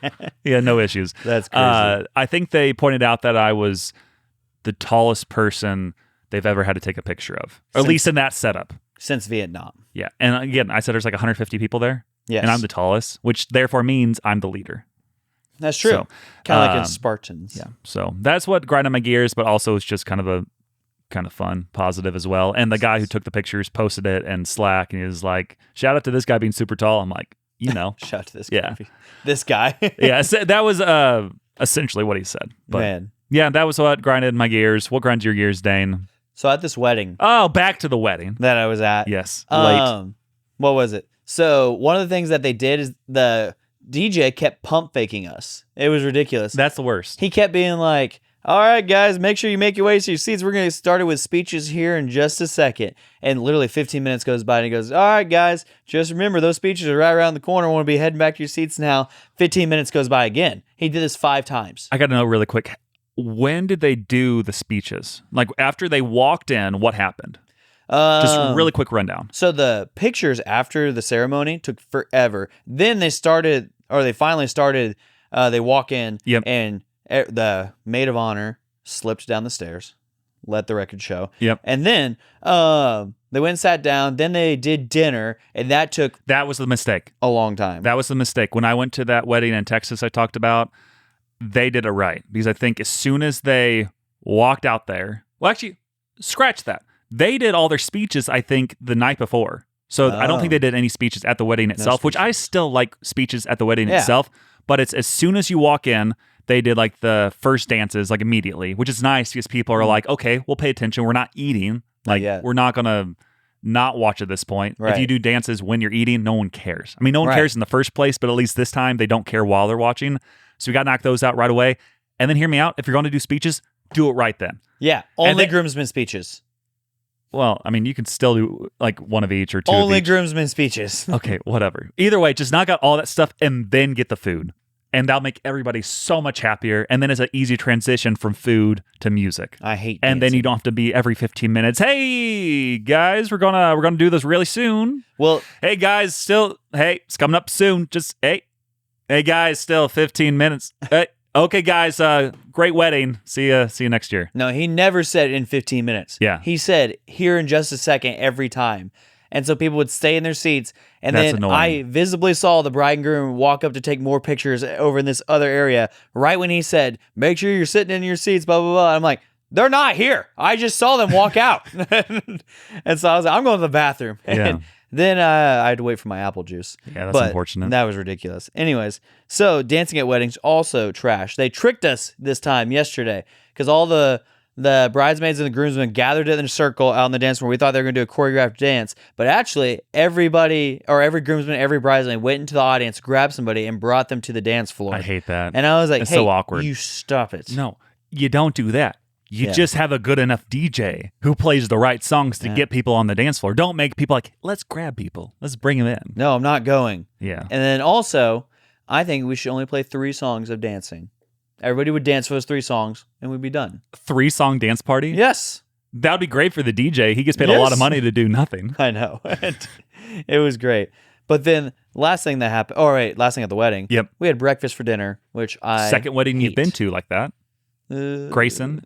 He had no issues. That's crazy. I think they pointed out that I was the tallest person they've ever had to take a picture of, or at least in that setup. Since Vietnam. Yeah. And again, I said there's like 150 people there. Yes. And I'm the tallest, which therefore means I'm the leader. That's true. So, kind of like in Spartans. Yeah. So that's what grinded my gears, but also it's just kind of fun, positive as well. And the guy who took the pictures posted it in Slack, and he was like, shout out to this guy being super tall. I'm like, shout out to this guy. Yeah. This guy. Yeah. So that was essentially what he said. But man. Yeah, that was what grinded my gears. What grinds your gears, Dane? So at this wedding. Oh, back to the wedding that I was at. Yes. Late. What was it? So one of the things that they did is the DJ kept pump faking us. It was ridiculous. That's the worst. He kept being like, All right, guys, make sure you make your way to your seats. We're going to get started with speeches here in just a second. And literally 15 minutes goes by and he goes, all right, guys, just remember those speeches are right around the corner. Want to be heading back to your seats now. 15 minutes goes by again. He did this 5 times. I got to know really quick, when did they do the speeches? Like after they walked in, what happened? Just really quick rundown. So the pictures after the ceremony took forever. Then they finally started, they walk in and the maid of honor slipped down the stairs, let the record show. Yep. And then they went and sat down. Then they did dinner, and that was the mistake. A long time. That was the mistake. When I went to that wedding in Texas I talked about, they did it right. Because I think as soon as they walked out there, well, actually, scratch that. They did all their speeches, I think, the night before. So I don't think they did any speeches at the wedding itself, which I still like speeches at the wedding itself. But it's as soon as you walk in, they did like the first dances like immediately, which is nice because people are like, okay, we'll pay attention. We're not eating. Like we're not going to not watch at this point. Right. If you do dances when you're eating, no one cares. I mean, no one cares in the first place, but at least this time they don't care while they're watching. So we got to knock those out right away. And then hear me out. If you're going to do speeches, do it right then. Yeah. Only groomsmen speeches. Well, I mean, you can still do like one of each or two Only of each. groomsmen speeches. Okay, whatever. Either way, just knock out all that stuff and then get the food. And that'll make everybody so much happier. And then it's an easy transition from food to music. I hate And dancing. then you don't have to be every 15 minutes. Hey guys, we're gonna do this really soon. Well, hey guys, it's coming up soon. Just hey guys, still 15 minutes. Hey, okay guys, great wedding. See you next year. No, he never said in 15 minutes. Yeah. He said here in just a second every time. And so people would stay in their seats. And That's then annoying. I visibly saw the bride and groom walk up to take more pictures over in this other area right when he said, make sure you're sitting in your seats, blah, blah, blah. I'm like, they're not here. I just saw them walk out. And so I was like, I'm going to the bathroom. Yeah. And then I had to wait for my apple juice. Yeah, that's unfortunate. That was ridiculous. Anyways, so dancing at weddings, also trash. They tricked us this time yesterday because all the bridesmaids and the groomsmen gathered in a circle out on the dance floor. We thought they were going to do a choreographed dance, but actually every groomsman, every bridesmaid went into the audience, grabbed somebody, and brought them to the dance floor. I hate that. And I was like, it's hey, so awkward. You stop it. No, you don't do that. You just have a good enough DJ who plays the right songs to get people on the dance floor. Don't make people like, let's grab people. Let's bring them in. No, I'm not going. Yeah. And then also, I think we should only play 3 songs of dancing. Everybody would dance for those 3 songs, and we'd be done. 3-song dance party? Yes. That would be great for the DJ. He gets paid a lot of money to do nothing. I know. It was great. But then last thing that happened, last thing at the wedding. Yep. We had breakfast for dinner, which I Second wedding hate. you've been to like that. Grayson?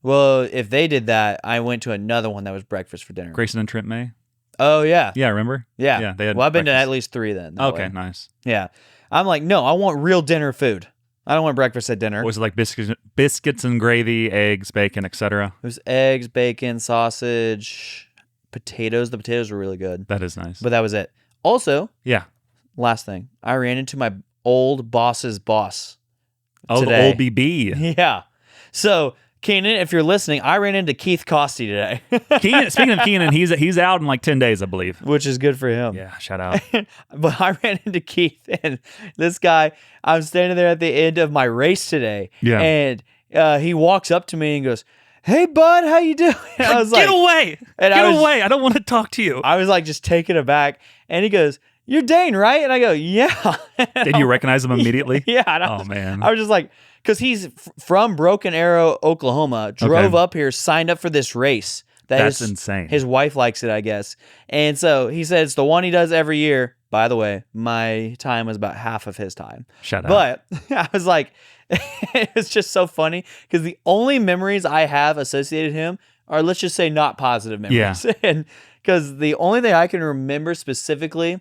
Well, if they did that, I went to another one that was breakfast for dinner. Grayson and Trent May? Oh, yeah. Yeah, remember? Yeah. Yeah, they had I've been to breakfast. at least 3 then. that Okay, way. nice. Yeah. I'm like, no, I want real dinner food. I don't want breakfast at dinner. Was it like biscuits and gravy, eggs, bacon, etc.? It was eggs, bacon, sausage, potatoes. The potatoes were really good. That is nice. But that was it. Also, yeah. last thing, I ran into my old boss's boss Oh, today. the old BB. Yeah. So, Keenan, if you're listening, I ran into Keith Costy today. Speaking of Keenan, he's out in like 10 days, I believe. Which is good for him. Yeah, shout out. But I ran into Keith, and this guy, I'm standing there at the end of my race today. Yeah. And he walks up to me and goes, hey, bud, how you doing? And I was Get like, away! And Get away! I don't want to talk to you. I was like just taken aback. And he goes, you're Dane, right? And I go, yeah. Did you recognize him immediately? Yeah. Oh, man. I was just like, because he's from Broken Arrow, Oklahoma, drove up here, signed up for this race. That's insane. His wife likes it, I guess. And so he said it's the one he does every year. By the way, my time was about half of his time. Shut up. But I was like, it's just so funny because the only memories I have associated with him are, let's just say, not positive memories. Yeah. And because the only thing I can remember specifically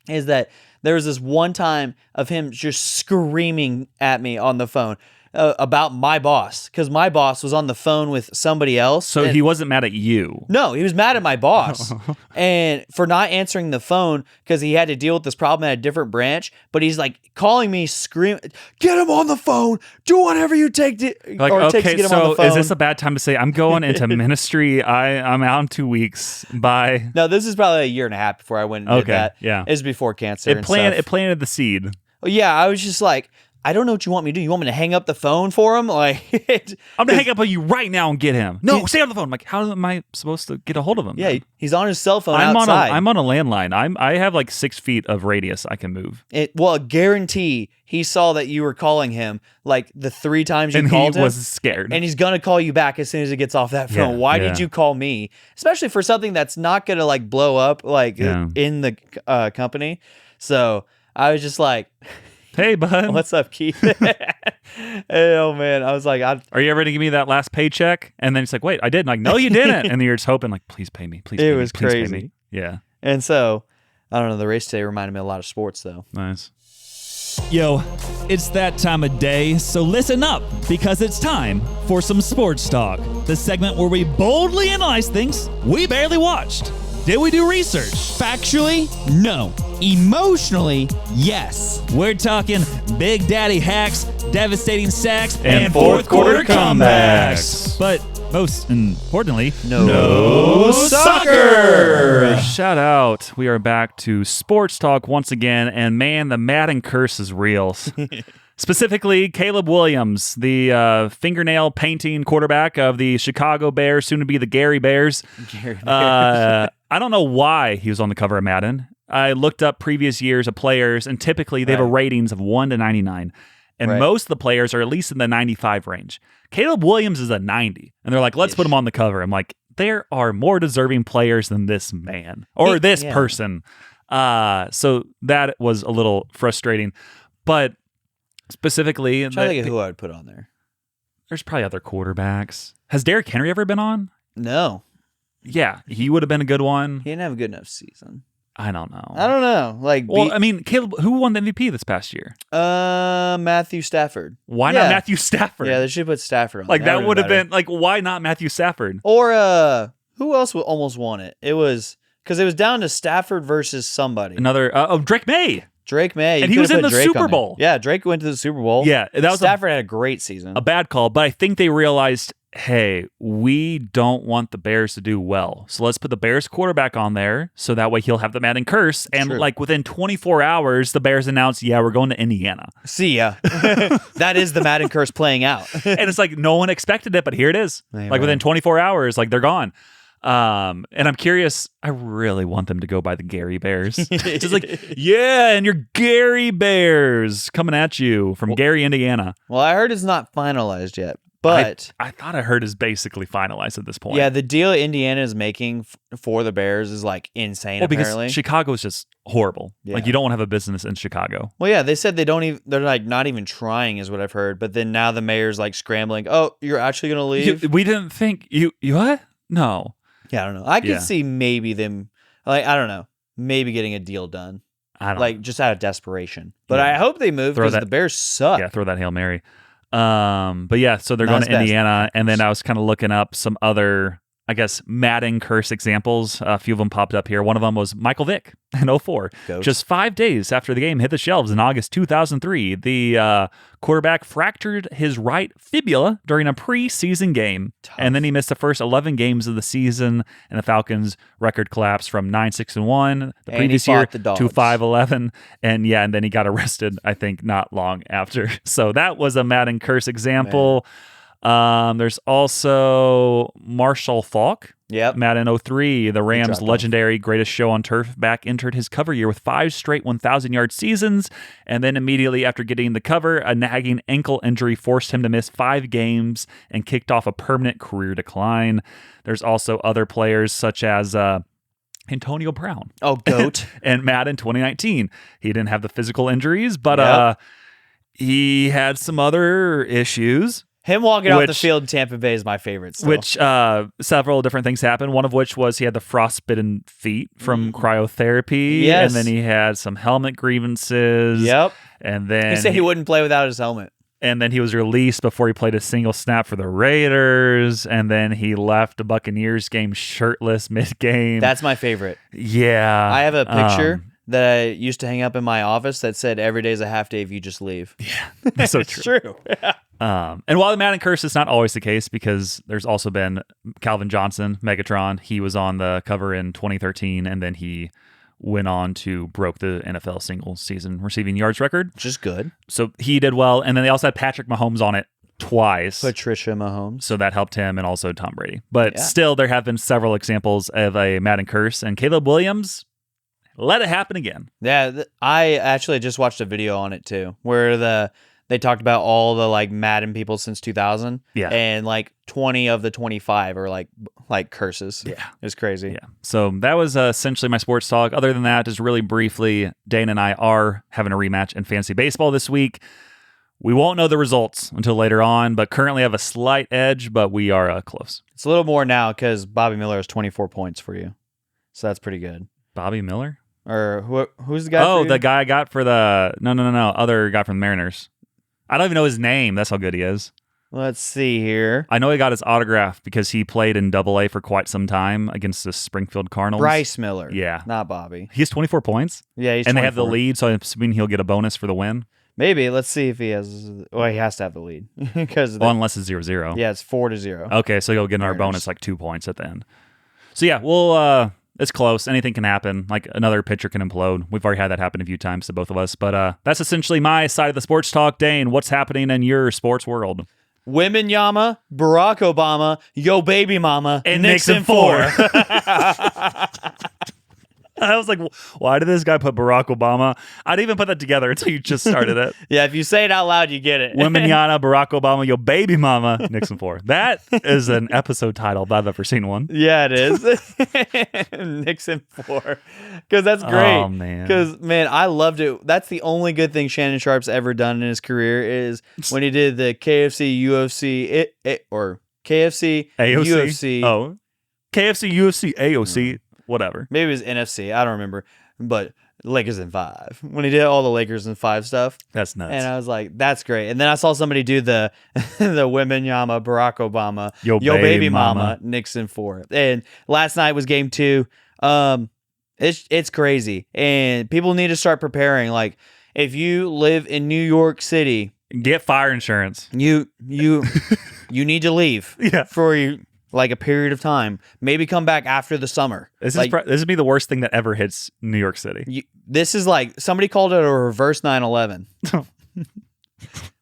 is that there was this one time of him just screaming at me on the phone about my boss, because my boss was on the phone with somebody else. So he wasn't mad at you. No, he was mad at my boss and for not answering the phone because he had to deal with this problem at a different branch. But he's like calling me, screaming, "Get him on the phone! Do whatever you take to, Like, or it takes to okay, get him on so the phone." is this a bad time to say I'm going into ministry? I'm out in 2 weeks. Bye. No, this is probably a year and a half before I went and did Okay, that. yeah. It was before cancer. It planted the seed. Yeah, I was just like, I don't know what you want me to do. You want me to hang up the phone for him? Like, I'm going to hang up on you right now and get him. No, stay on the phone. I'm like, how am I supposed to get a hold of him? Yeah, he's on his cell phone I'm outside. I'm on a landline. I have like 6 feet of radius I can move. Well, guarantee he saw that you were calling him like the 3 times you called him. And he was scared. And he's going to call you back as soon as he gets off that phone. Why did you call me? Especially for something that's not going to like blow up like in the company. So I was just like... Hey, bud. What's up, Keith? Oh, man. I was like, are you ever going to give me that last paycheck? And then he's like, wait, I didn't. Like, no, you didn't. And then you're just hoping, like, please pay me. Please pay me. It was crazy. Pay me. Yeah. And so, I don't know. The race today reminded me a lot of sports, though. Nice. Yo, it's that time of day, so listen up, because it's time for some sports talk. The segment where we boldly analyze things we barely watched. Did we do research? Factually, no. Emotionally, yes. We're talking Big Daddy hacks, devastating sacks, and fourth quarter comebacks. But most importantly, no soccer! Shout out. We are back to sports talk once again, and man, the Madden curse is real. Specifically, Caleb Williams, the fingernail painting quarterback of the Chicago Bears, soon to be the Gary Bears. I don't know why he was on the cover of Madden. I looked up previous years of players, and typically they have a ratings of 1 to 99. And most of the players are at least in the 95 range. Caleb Williams is a 90. And they're like, let's put him on the cover. I'm like, there are more deserving players than this man or this person. So that was a little frustrating. But specifically... I'm trying to think of who I would put on there. There's probably other quarterbacks. Has Derrick Henry ever been on? No. Yeah, he would have been a good one. He didn't have a good enough season. I don't know. Like, well, I mean, Caleb, who won the MVP this past year? Matthew Stafford. Why not Matthew Stafford? Yeah, they should put Stafford on. Like that would have been like, why not Matthew Stafford? Or who else almost won it? It was because it was down to Stafford versus somebody. Another Drake May. Drake May, and he was in the Super Bowl. Yeah, Drake went to the Super Bowl. Yeah, that was Stafford had a great season. A bad call, but I think they realized, hey, we don't want the Bears to do well, so let's put the Bears quarterback on there, so that way he'll have the Madden curse. And like within 24 hours, the Bears announced, yeah, we're going to Indiana. See ya. That is the Madden curse playing out. And it's like no one expected it, but here it is. Amen. Like within 24 hours, like they're gone. And I'm curious, I really want them to go by the Gary Bears. Just like, yeah, and your Gary Bears coming at you from Gary, Indiana. Well, I heard it's not finalized yet, but I thought I heard is basically finalized at this point. Yeah, the deal Indiana is making for the Bears is like insane. Apparently, because Chicago is just horrible. Yeah. Like you don't want to have a business in Chicago. Well, yeah, they said they don't even. They're like not even trying, is what I've heard. But then now the mayor's like scrambling. Oh, you're actually gonna leave? We didn't think you what? No. Yeah, I don't know. I could see maybe them, like, I don't know, maybe getting a deal done. I don't like know. just out of desperation. But I hope they move because the Bears suck. Yeah, throw that Hail Mary. But yeah, so they're going to Indiana, and then I was kind of looking up some other, I guess, Madden curse examples. A few of them popped up here. One of them was Michael Vick in 2004. Just 5 days after the game hit the shelves in August 2003, the quarterback fractured his right fibula during a preseason game. Tough. And then he missed the first 11 games of the season, and the Falcons' record collapsed from 9-6-1 the previous year to 5-11. And yeah, and then he got arrested, I think, not long after. So that was a Madden curse example. There's also Marshall Faulk. Yep. Madden 03, the Rams' legendary greatest show on turf back entered his cover year with 5 straight 1,000-yard seasons, and then immediately after getting the cover, a nagging ankle injury forced him to miss 5 games and kicked off a permanent career decline. There's also other players such as Antonio Brown. Oh, GOAT. And Madden 2019. He didn't have the physical injuries, but he had some other issues. Him walking off the field in Tampa Bay is my favorite. Still. Which several different things happened. One of which was he had the frostbitten feet from cryotherapy. Yes. And then he had some helmet grievances. Yep. And then he said he wouldn't play without his helmet. And then he was released before he played a single snap for the Raiders. And then he left the Buccaneers game shirtless mid-game. That's my favorite. Yeah. I have a picture that I used to hang up in my office that said every day's a half day if you just leave. Yeah. That's so true. It's true. And while the Madden curse is not always the case, because there's also been Calvin Johnson, Megatron. He was on the cover in 2013, and then he went on to broke the NFL single season receiving yards record. Which is good. So he did well. And then they also had Patrick Mahomes on it twice. Patricia Mahomes. So that helped him and also Tom Brady. But Yeah. still, there have been several examples of a Madden curse. And Caleb Williams, let it happen again. Yeah, I actually just watched a video on it too, where they talked about all the like Madden people since 2000. Yeah. And like 20 of the 25 are like curses. Yeah. It's crazy. Yeah. So that was essentially my sports talk. Other than that, just really briefly, Dane and I are having a rematch in fantasy baseball this week. We won't know the results until later on, but currently have a slight edge, but we are close. It's a little more now because Bobby Miller has 24 points for you. So that's pretty good. Bobby Miller? Or who's the guy? Oh, for you? the guy I got for the... No. Other guy from the Mariners. I don't even know his name. That's how good he is. Let's see here. I know he got his autograph because he played in Double-A for quite some time against the Springfield Cardinals. Bryce Miller. Yeah. Not Bobby. He has 24 points? Yeah, he's And they have the 24. lead, so I'm assuming he'll get a bonus for the win? Maybe. Let's see if he has... Well, he has to have the lead. Because Well, unless it's 0-0. yeah, it's 4-0. Okay, so he'll get our Mariners. bonus like 2 points at the end. So yeah, we'll it's close. Anything can happen. Like another pitcher can implode. We've already had that happen a few times to both of us. But that's essentially my side of the sports talk. Dane, what's happening in your sports world? Wembanyama, Barack Obama, Yo Baby Mama, And Nixon Nixon 4. I was like, why did this guy put Barack Obama? I didn't even put that together until you just started it. Yeah, if you say it out loud, you get it. Wembanyama, Barack Obama, Yo Baby Mama, Nixon 4. That is an episode title if I've ever seen one. Yeah, it is. Nixon 4. Because that's great. Oh, man. Because, man, I loved it. That's the only good thing Shannon Sharp's ever done in his career is when he did the KFC, UFC, or KFC, AOC. UFC. Oh. KFC, UFC, AOC, whatever. Maybe it was NFC. I don't remember. But Lakers in 5. When he did all the Lakers in 5 stuff. That's nuts. And I was like, that's great. And then I saw somebody do the Wembanyama, Barack Obama, Yo Baby Mama. Mama, Nixon 4. And last night was game 2. It's crazy. And people need to start preparing. Like, if you live in New York City, Get fire insurance. you need to leave Yeah. for like a period of time. Maybe come back after the summer. This Like, would be the worst thing that ever hits New York City. this is like somebody called it a reverse 9/11.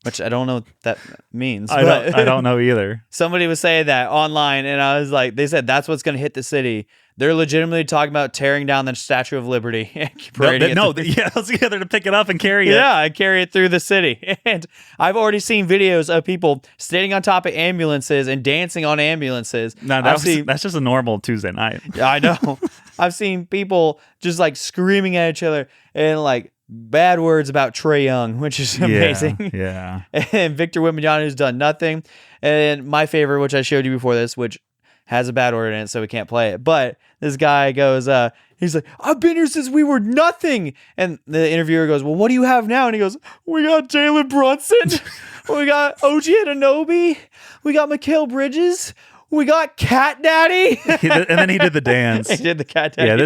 Which I don't know what that means. I don't know either. Somebody was saying that online, and I was like, they said that's what's going to hit the city. They're legitimately talking about tearing down the Statue of Liberty and parading it through- Yeah, let's get there to pick it up and carry it. yeah, I carry it through the city. And I've already seen videos of people standing on top of ambulances and dancing on ambulances. No, that's just a normal Tuesday night. Yeah, I know. I've seen people just like screaming at each other and like bad words about Trae Young, which is amazing. Yeah. And Victor Wembanyama, who's done nothing. And my favorite, which I showed you before this, which has a bad word in it, so we can't play it. But this guy goes, he's like, I've been here since we were nothing. And the interviewer goes, well, what do you have now? And he goes, we got Jalen Brunson. We got OG Anunoby. We got Mikal Bridges. We got Cat Daddy. And then he did the dance. He did the Cat Daddy. Yeah,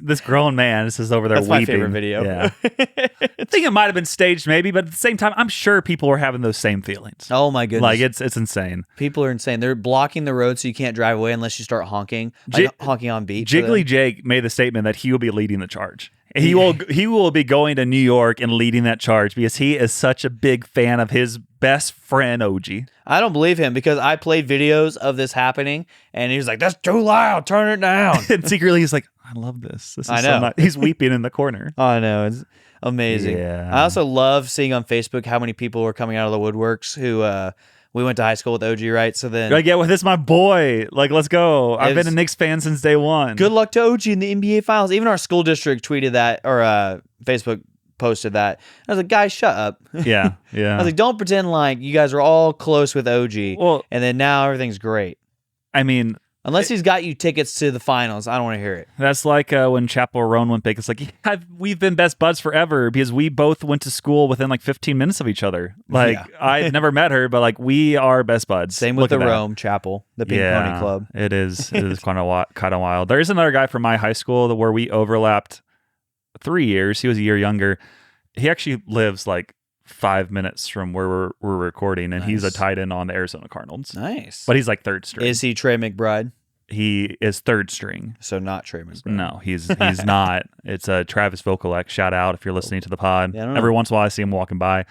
this grown man is over there That's weeping. my favorite video. Yeah. I think it might have been staged maybe, but at the same time, I'm sure people were having those same feelings. Oh my goodness. Like it's insane. People are insane. They're blocking the road so you can't drive away unless you start honking. Like honking on beat. for Jiggly them. Jake made the statement that he will be leading the charge. He will be going to New York and leading that charge because he is such a big fan of his best friend OG. I don't believe him because I played videos of this happening and he was like, that's too loud. Turn it down. And secretly he's like, I love this. This is I so know. nice. He's weeping in the corner. I know. It's amazing. Yeah. I also love seeing on Facebook how many people were coming out of the woodworks who we went to high school with OG, right? So then Like, yeah, well, this is my boy. Like, let's go. I've been It's- a Knicks fan since day one. good luck to OG in the NBA finals. Even our school district tweeted that or Facebook posted that. I was like, guys, shut up. Yeah, yeah. I was like, don't pretend like you guys are all close with OG. Well, And then now everything's great. I mean, Unless he's got you tickets to the finals, I don't want to hear it. that's like when Chapel Roan went big. It's like, yeah, we've been best buds forever because we both went to school within like 15 minutes of each other. Like, Yeah. I've never met her, but like, we are best buds. Same with Look at the that. Rome Chapel, the Pink Pony Club. It is kind of wild. There is another guy from my high school where we overlapped 3 years. He was a year younger. He actually lives like 5 minutes from where we're recording, and he's a Nice. tight end on the Arizona Cardinals. Nice. But he's like third string. Is he Trey McBride? he is third string. So not Trey McBride. No, he's not. It's a Travis Vokalek. Shout out if you're listening to the pod. Yeah, I don't know. Every once in a while I see him walking by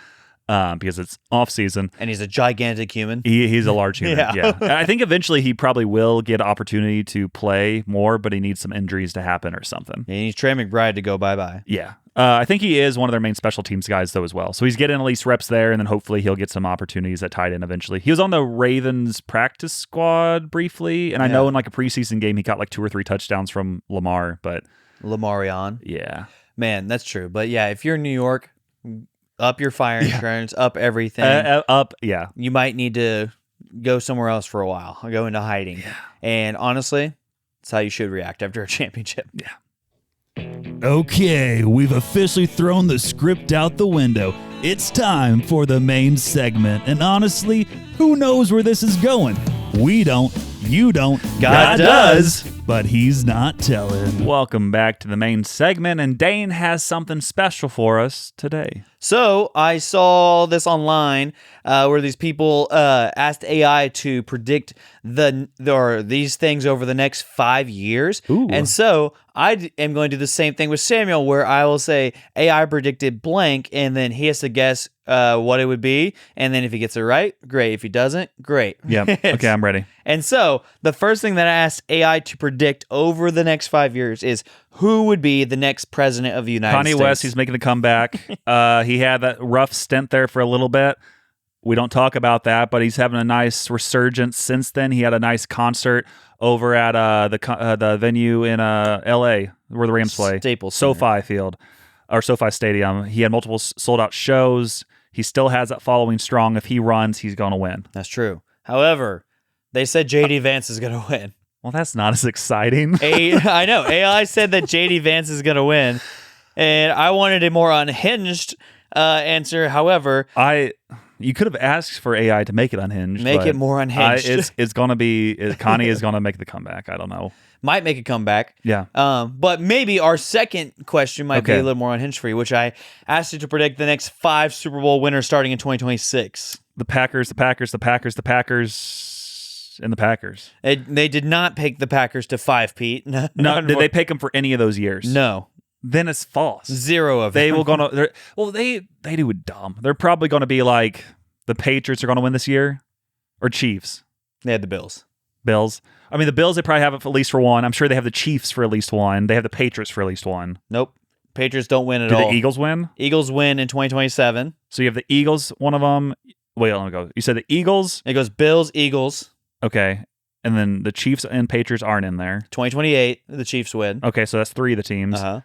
because it's off season. And he's a gigantic human. He's a large human. Yeah. Yeah. I think eventually he probably will get opportunity to play more, but he needs some injuries to happen or something. He needs Trey McBride to go bye-bye. Yeah. I think he is one of their main special teams guys, though, as well. So he's getting at least reps there, and then hopefully he'll get some opportunities at tight end eventually. He was on the Ravens practice squad briefly, and I know in like a preseason game he got like 2 or 3 touchdowns from Lamar, but... Lamarion. Yeah. Man, that's true. But yeah, if you're in New York, up your fire insurance, up everything. Yeah. You might need to go somewhere else for a while, go into hiding. Yeah. And honestly, that's how you should react after a championship. Yeah. Okay, we've officially thrown the script out the window. It's time for the main segment. And honestly, who knows where this is going? We don't. You don't. God does. But he's not telling. Welcome back to the main segment, and Dane has something special for us today. So I saw this online where these people asked AI to predict these things over the next 5 years. Ooh. And so I am going to do the same thing with Samuel, where I will say AI predicted blank, and then he has to guess what it would be. And then if he gets it right, great. If he doesn't, great. Yeah. Okay, I'm ready. And so the first thing that I asked AI to predict over the next 5 years is who would be the next president of the United States. Kanye West, he's making the comeback. He had that rough stint there for a little bit. We don't talk about that, but he's having a nice resurgence since then. He had a nice concert over at the venue in L.A. where the Rams play. Staples Center. SoFi Field, or SoFi Stadium. He had multiple sold-out shows. He still has that following strong. If he runs, he's going to win. That's true. However, they said J.D. Vance is going to win. Well, that's not as exciting. I know. AI said that J.D. Vance is going to win, and I wanted a more unhinged answer. However, you could have asked for AI to make it unhinged. Make but it more unhinged. It's going to be Connie is going to make the comeback. I don't know. Might make a comeback. Yeah. But maybe our second question might be Okay. a little more unhinged for you, which I asked you to predict the next 5 Super Bowl winners starting in 2026. The Packers, and the Packers. They did not pick the Packers to 5, Pete. No, did they pick them for any of those years? No. Then it's false. 0 of them. They will gonna. They do it dumb. They're probably going to be like the Patriots are going to win this year, or Chiefs. They had the Bills. Bills. I mean, the Bills, they probably have it for at least for one. I'm sure they have the Chiefs for at least one. They have the Patriots for at least one. Nope. Patriots don't win at Do all. the Eagles win? Eagles win in 2027. So you have the Eagles, one of them. Wait, let me go. You said the Eagles. It goes Bills, Eagles. Okay. And then the Chiefs and Patriots aren't in there. 2028, the Chiefs win. Okay, so that's 3 of the teams. Uh-huh.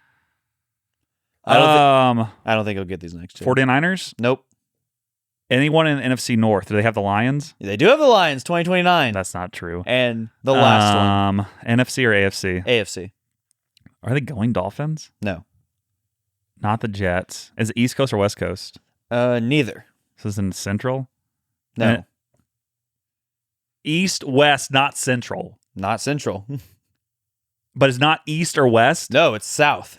I I don't think he'll get these next 2. 49ers? Nope. Anyone in NFC North? Do they have the Lions? They do have the Lions, 2029. That's not true. And the last one, NFC or AFC? AFC. Are they going Dolphins? No. Not the Jets. Is it East Coast or West Coast? Neither. So it's in Central? No. East, West, not Central. Not Central. But it's not East or West? No, it's South.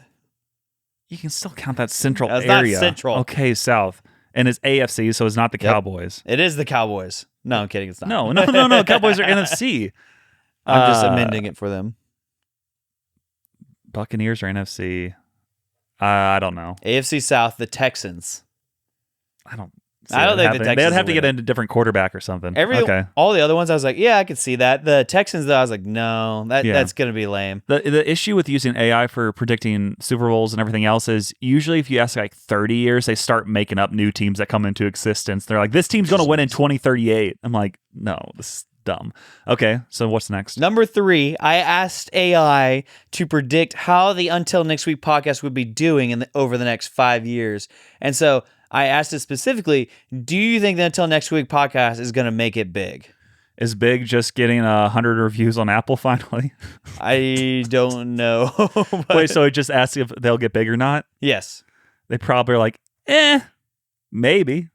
You can still count that Central That's not area. Central. Okay, South. And it's AFC, so it's not the Yep. Cowboys. It is the Cowboys. No, I'm kidding. It's not. No. Cowboys are NFC. I'm just amending it for them. Buccaneers are NFC. I don't know. AFC South, the Texans. I don't I don't think the happening. Texans They'd have to will get win into a different quarterback or something. Okay. All the other ones, I was like, yeah, I could see that. The Texans, though, I was like, no, that's going to be lame. The issue with using AI for predicting Super Bowls and everything else is usually if you ask like 30 years, they start making up new teams that come into existence. They're like, this team's going to win in 2038. I'm like, no, this is dumb. Okay, so what's next? Number 3, I asked AI to predict how the Until Next Week podcast would be doing over the next 5 years. And so I asked it specifically, do you think the Until Next Week podcast is going to make it big? Is big just getting 100 reviews on Apple finally? I don't know. Wait, so it just asks if they'll get big or not? Yes. They probably are like, maybe.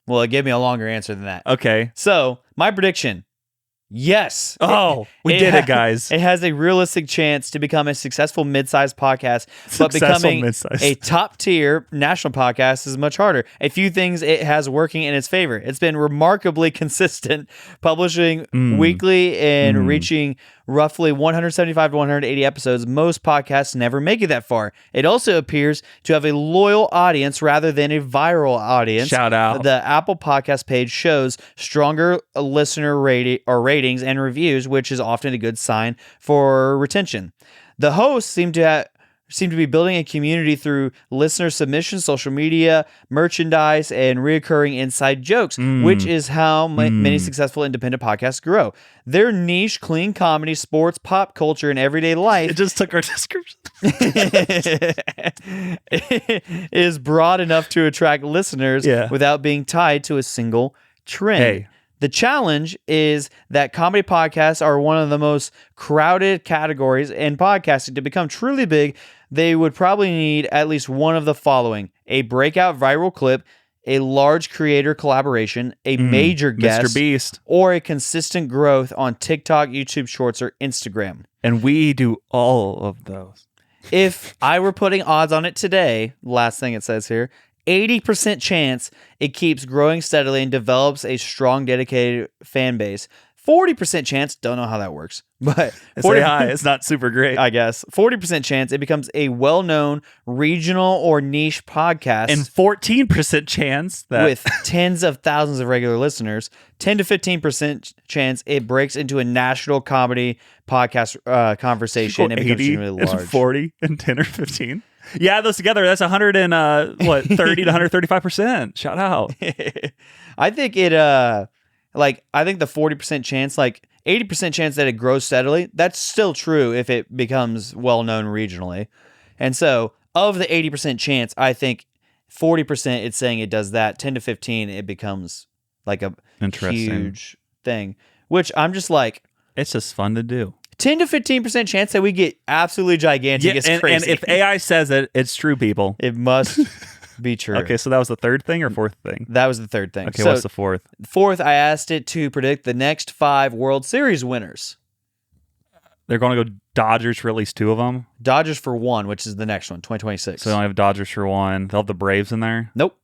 Well, it gave me a longer answer than that. Okay. So, my prediction, yes. We did it, guys. It has a realistic chance to become a successful mid-sized podcast, but becoming a top-tier national podcast is much harder. A few things it has working in its favor. It's been remarkably consistent, publishing weekly and reaching roughly 175 to 180 episodes, most podcasts never make it that far. It also appears to have a loyal audience rather than a viral audience. Shout out. The Apple Podcast page shows stronger listener ratings and reviews, which is often a good sign for retention. The hosts seem to be building a community through listener submissions, social media, merchandise, and reoccurring inside jokes, which is how many successful independent podcasts grow. Their niche, clean comedy, sports, pop culture, and everyday life It just took our description. is broad enough to attract listeners without being tied to a single trend. Hey. The challenge is that comedy podcasts are one of the most crowded categories in podcasting. To become truly big, they would probably need at least one of the following: a breakout viral clip, a large creator collaboration, a major guest, Mr. Beast, or a consistent growth on TikTok, YouTube Shorts, or Instagram. and we do all of those. If I were putting odds on it today, last thing it says here, 80% chance it keeps growing steadily and develops a strong, dedicated fan base. 40% chance, don't know how that works, but It's AI. It's not super great. I guess. 40% chance it becomes a well-known regional or niche podcast And 14% chance that with tens of thousands of regular listeners. 10 to 15% chance it breaks into a national comedy podcast conversation and becomes 80 really and large. 40 and 10 or 15. Yeah, those together, that's 100 and 30 to 135%. Shout out. I think the 40% chance, 80% chance that it grows steadily, that's still true if it becomes well known regionally. And so, of the 80% chance, I think 40% it's saying it does that. 10 to 15 it becomes like a huge thing, which I'm just like, It's just fun to do. 10 to 15% chance that we get absolutely gigantic is crazy. And if AI says it, it's true, people. it must be true. Okay, so that was the third thing or fourth thing? That was the third thing. Okay, So, what's the fourth? fourth, I asked it to predict the next 5 World Series winners. They're going to go Dodgers for at least 2 of them. Dodgers for 1, which is the next one, 2026. So they only have Dodgers for 1. They'll have the Braves in there. Nope.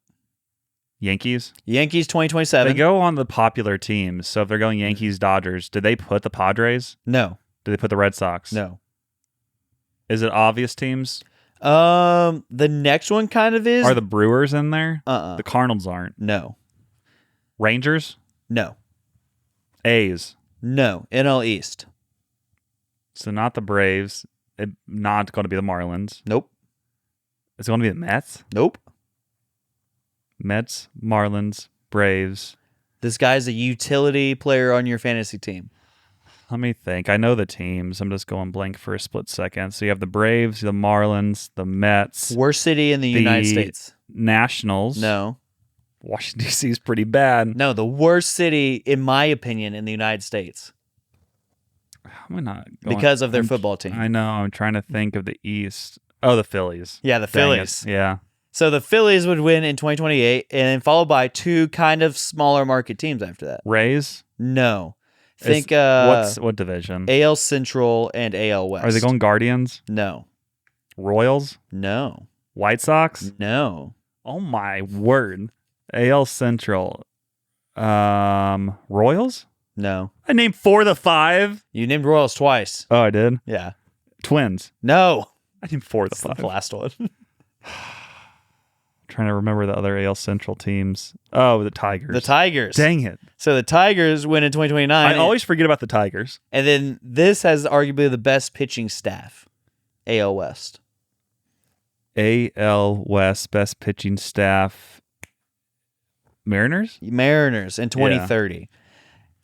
Yankees. Yankees 2027. They go on the popular teams. So if they're going Yankees, Dodgers, did they put the Padres? No. Did they put the Red Sox? No. Is it obvious teams? The next one kind of is. Are the Brewers in there? Uh-uh. The Cardinals aren't. No. Rangers? No. A's. No. NL East. So not the Braves. Not going to be the Marlins. Nope. It's going to be the Mets. Nope. Mets, Marlins, Braves. This guy's a utility player on your fantasy team. Let me think. I know the teams. I'm just going blank for a split second. So you have the Braves, the Marlins, the Mets. Worst city in the United States. Nationals. No. Washington, D.C. is pretty bad. No, the worst city, in my opinion, in the United States. How am I not going? Because of their football team. I know. I'm trying to think of the East. Oh, the Phillies. Yeah, the Dang it. Phillies. Yeah. So the Phillies would win in 2028, and then followed by 2 kind of smaller market teams after that. Rays. No. Think what division? AL Central and AL West. Are they going Guardians? No. Royals? No. White Sox? No. Oh my word. AL Central. Royals? No. I named 4 of the 5. You named Royals twice. Oh, I did? Yeah. Twins. No. I named 4 of the That's the 5. last one. Trying to remember the other AL Central teams. Oh, the Tigers. The Tigers. Dang it. So the Tigers win in 2029. I always forget about the Tigers. And then this has arguably the best pitching staff. AL West. AL West, best pitching staff. Mariners? Mariners in 2030.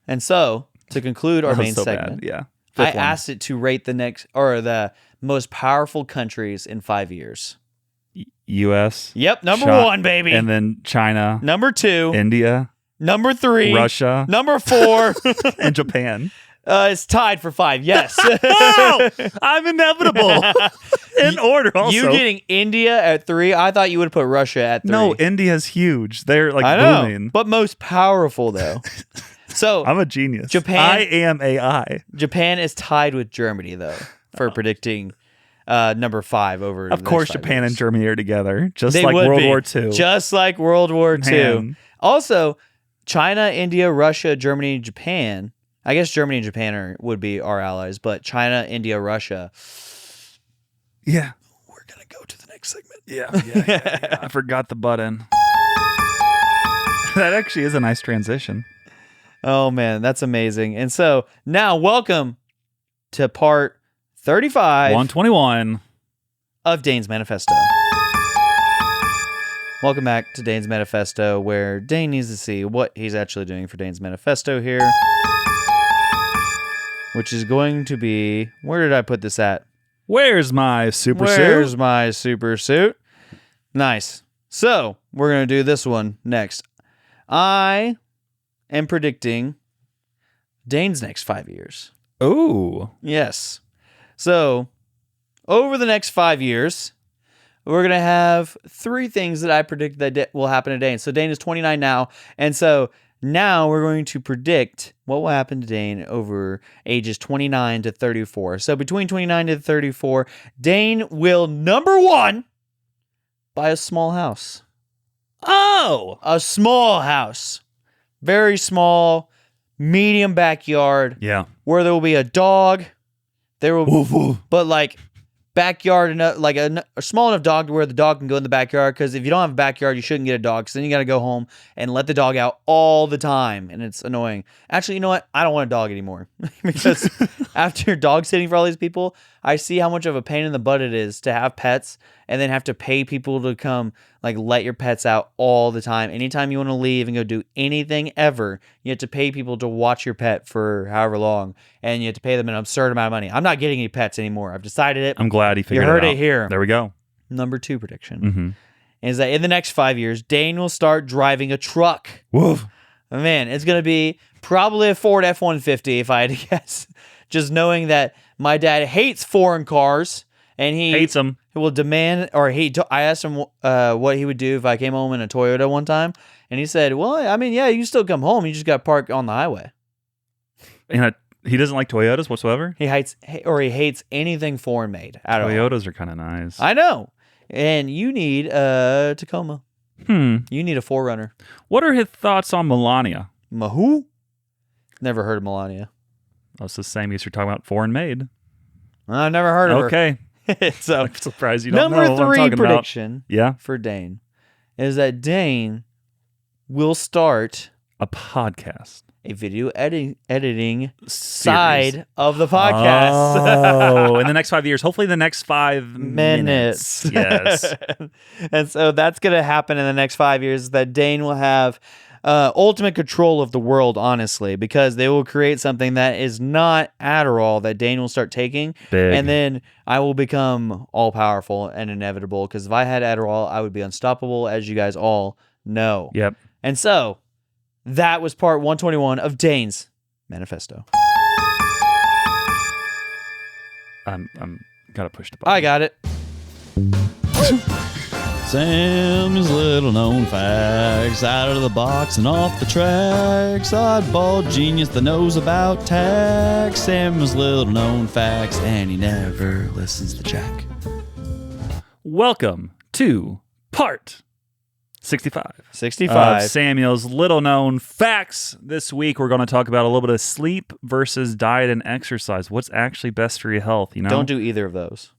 And so, to conclude our That was main so segment, bad. Yeah. I Fifth one. asked it to rate the most powerful countries in 5 years. U.S. Yep, number Chi- 1, baby. And then China. Number 2. India. Number 3. Russia. Number 4. And Japan. It's tied for 5. Yes. Oh, I'm inevitable. In order also. You getting India at 3? I thought you would put Russia at 3. No, India's huge. They're like I know, booming. but most powerful though. So I'm a genius. Japan- I am AI. Japan is tied with Germany though for predicting number 5 over. Of the course, next 5 Japan years. and Germany are together, just They like would World be. War II. Just like World War II. Man. Also, China, India, Russia, Germany, Japan. I guess Germany and Japan would be our allies, but China, India, Russia. Yeah. We're going to go to the next segment. Yeah. I forgot the button. That actually is a nice transition. Oh, man, that's amazing. And so now welcome to part 35 121 of Dane's Manifesto. Welcome back to Dane's Manifesto, where Dane needs to see what he's actually doing for Dane's Manifesto here. Which is going to be... Where did I put this at? Where's my super suit? Where's my super suit? Nice. So, we're going to do this one next. I am predicting Dane's next 5 years. Ooh. Yes. So, over the next 5 years, we're going to have 3 things that I predict that will happen to Dane. So, Dane is 29 now. And so, now we're going to predict what will happen to Dane over ages 29 to 34. So, between 29 to 34, Dane will, number 1, buy a small house. Oh! A small house. Very small, medium backyard. Yeah. Where there will be a dog. There will, Woof, woof. but like backyard enough, like a small enough dog to where the dog can go in the backyard. Because if you don't have a backyard, you shouldn't get a dog. Because then you got to go home and let the dog out all the time, and it's annoying. Actually, you know what? I don't want a dog anymore because after dog sitting for all these people, I see how much of a pain in the butt it is to have pets and then have to pay people to come like let your pets out all the time. Anytime you want to leave and go do anything ever, you have to pay people to watch your pet for however long, and you have to pay them an absurd amount of money. I'm not getting any pets anymore. I've decided it. I'm glad he figured it out. You heard it here. There we go. Number 2 prediction Mm-hmm. is that in the next 5 years, Dane will start driving a truck. Woof. Man, it's going to be probably a Ford F-150 if I had to guess. Just knowing that my dad hates foreign cars, and he Hates him. will demand, or I asked him what he would do if I came home in a Toyota one time, and he said, well, I mean, yeah, you can still come home. You just got to park on the highway. And he doesn't like Toyotas whatsoever? He hates anything foreign made at all. Toyotas are kind of nice. I know. And you need a Tacoma. You need a 4Runner. What are his thoughts on Melania? Who? Never heard of Melania. Oh, it's the same as you're talking about foreign made. I've never heard of her. Okay. So, I'm surprised you don't know number what I'm 3 talking prediction Yeah. for Dane is that Dane will start A podcast. a video editing Series. side of the podcast. Oh, in the next 5 years. Hopefully the next 5 minutes. Yes. And so that's going to happen in the next 5 years, that Dane will have ultimate control of the world, honestly, because they will create something that is not Adderall that Dane will start taking. Big. And then I will become all-powerful and inevitable, because if I had Adderall, I would be unstoppable, as you guys all know. Yep. And so that was part 121 of Dane's Manifesto. I'm gotta push the button. I got it. Sam's little known facts, out of the box and off the tracks. Oddball genius that knows about tax. Sam's little known facts, and he never listens to Jack. Welcome to part 65. 65. Of Samuel's little known facts. This week we're going to talk about a little bit of sleep versus diet and exercise. What's actually best for your health, you know? Don't do either of those.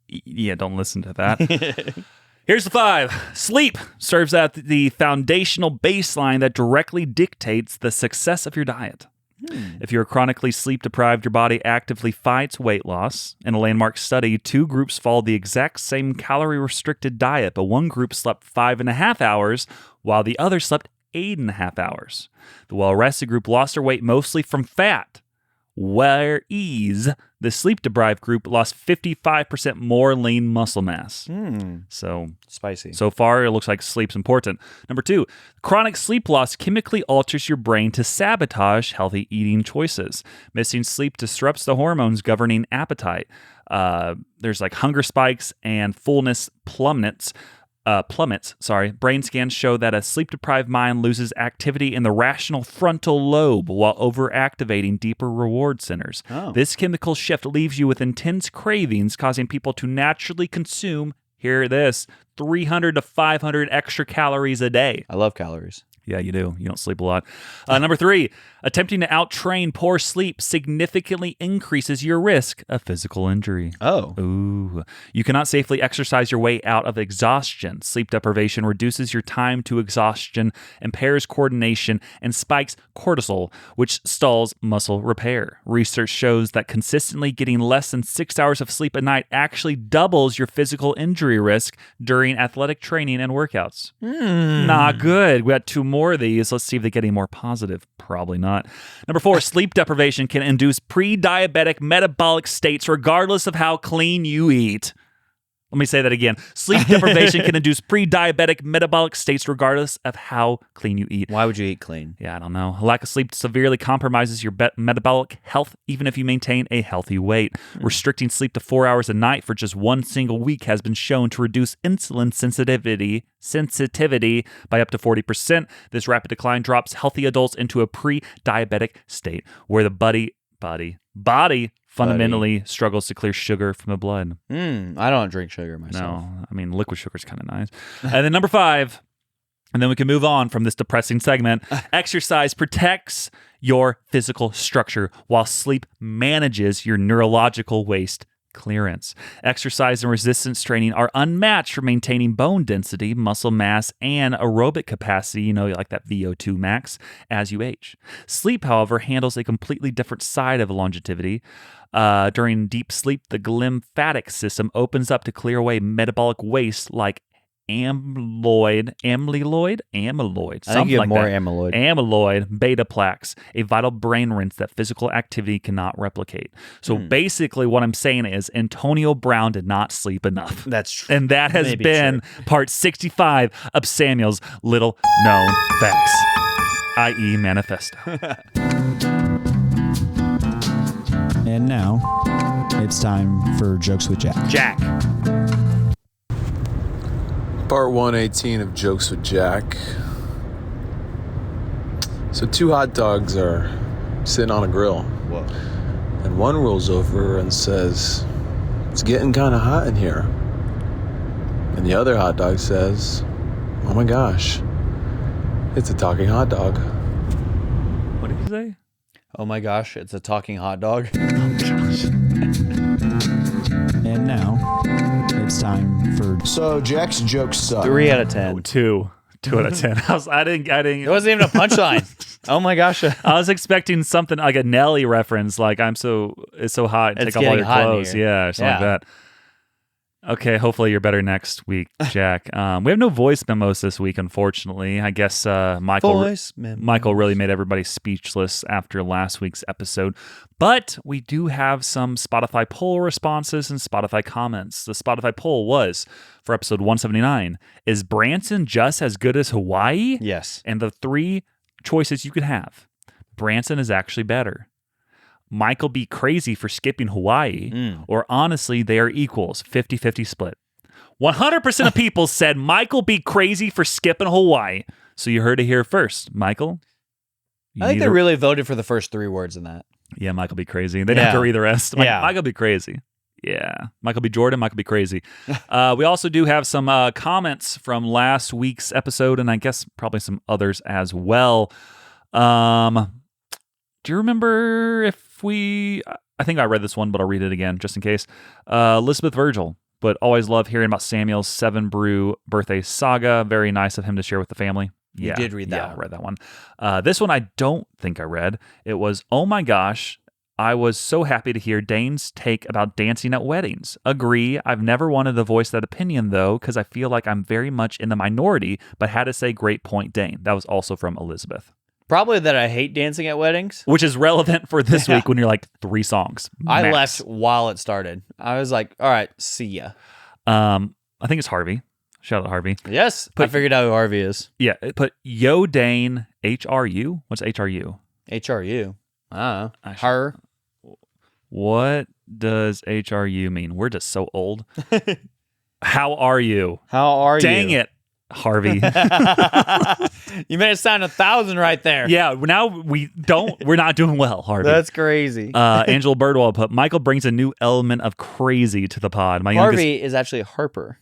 Yeah, don't listen to that. Here's the 5. Sleep serves as the foundational baseline that directly dictates the success of your diet. If you're chronically sleep deprived, your body actively fights weight loss. In a landmark study, 2 groups followed the exact same calorie-restricted diet, but one group slept 5.5 hours, while the other slept 8.5 hours. The well-rested group lost their weight mostly from fat, whereas the sleep-deprived group lost 55% more lean muscle mass. So Spicy. so far, it looks like sleep's important. Number 2, chronic sleep loss chemically alters your brain to sabotage healthy eating choices. Missing sleep disrupts the hormones governing appetite. There's like hunger spikes and fullness plummets. Brain scans show that a sleep-deprived mind loses activity in the rational frontal lobe while overactivating deeper reward centers. Oh. This chemical shift leaves you with intense cravings, causing people to naturally consume, hear this, 300 to 500 extra calories a day. I love calories. Yeah, you do. You don't sleep a lot. Number 3, attempting to outtrain poor sleep significantly increases your risk of physical injury. Oh. Ooh. You cannot safely exercise your way out of exhaustion. Sleep deprivation reduces your time to exhaustion, impairs coordination, and spikes cortisol, which stalls muscle repair. Research shows that consistently getting less than 6 hours of sleep a night actually doubles your physical injury risk during athletic training and workouts. Not good. We got 2 more of these. Let's see if they get any more positive. Probably not. Number 4, sleep deprivation can induce pre-diabetic metabolic states regardless of how clean you eat. Let me say that again. Sleep deprivation can induce pre-diabetic metabolic states regardless of how clean you eat. Why would you eat clean? Yeah, I don't know. A lack of sleep severely compromises your metabolic health, even if you maintain a healthy weight. Restricting sleep to 4 hours a night for just one single week has been shown to reduce insulin sensitivity by up to 40%. This rapid decline drops healthy adults into a pre-diabetic state where the body fundamentally struggles to clear sugar from the blood. I don't drink sugar myself. No, I mean, liquid sugar is kind of nice. And then number 5, and then we can move on from this depressing segment. Exercise protects your physical structure while sleep manages your neurological waste clearance. Exercise and resistance training are unmatched for maintaining bone density, muscle mass, and aerobic capacity, like that VO2 max, as you age. Sleep, however, handles a completely different side of longevity. During deep sleep, the glymphatic system opens up to clear away metabolic waste like amyloid, I think you have more amyloid beta plaques, a vital brain rinse that physical activity cannot replicate. So basically what I'm saying is Antonio Brown did not sleep enough. That's true. And that has been part 65 of Samuel's little known facts, i.e. manifesto. And now, it's time for Jokes with Jack. Part 118 of Jokes with Jack. So 2 hot dogs are sitting on a grill. Whoa. And one rolls over and says, "It's getting kind of hot in here." And the other hot dog says, "Oh my gosh, it's a talking hot dog." What did you say? Oh my gosh, it's a talking hot dog. And now, it's time for... So Jack's jokes suck. 3 out of 10. 2 out of 10. I didn't. It wasn't even a punchline. Oh my gosh. I was expecting something like a Nelly reference, like it's so hot, It's take off all getting your hot in clothes. here. Yeah, or something like that. Okay, hopefully you're better next week, Jack. We have no voice memos this week, unfortunately. I guess Michael really made everybody speechless after last week's episode. But we do have some Spotify poll responses and Spotify comments. The Spotify poll was, for episode 179, is Branson just as good as Hawaii? Yes. And the 3 choices you could have. Branson is actually better. Michael be crazy for skipping Hawaii, or honestly, they are equals, 50-50 split. 100% of people said Michael be crazy for skipping Hawaii. So you heard it here first. Michael? I think they really voted for the first 3 words in that. Yeah, Michael be crazy. They didn't have to read the rest. Michael be crazy. Yeah. Michael be Jordan, Michael be crazy. We also do have some comments from last week's episode, and I guess probably some others as well. Do you remember I think I read this one, but I'll read it again just in case. Elizabeth Virgil, but always love hearing about Samuel's 7 brew birthday saga. Very nice of him to share with the family. You did read that one. I read that one. This one I don't think I read. It was, oh my gosh, I was so happy to hear Dane's take about dancing at weddings. Agree. I've never wanted to voice that opinion, though, because I feel like I'm very much in the minority, but had to say great point, Dane. That was also from Elizabeth. Probably that I hate dancing at weddings. Which is relevant for this week when you're like 3 songs. I max. left while it started. I was like, all right, see ya. I think it's Harvey. Shout out Harvey. Yes, I figured out who Harvey is. Yeah, put Yo Dane HRU. What's HRU? HRU. Her. What does HRU mean? We're just so old. How are you? How are you? Dang it, Harvey. You made it sound 1,000 right there. Yeah, now we're not doing well, Harvey. That's crazy. Angela Birdwell put, Michael brings a new element of crazy to the pod. Harvey is actually Harper.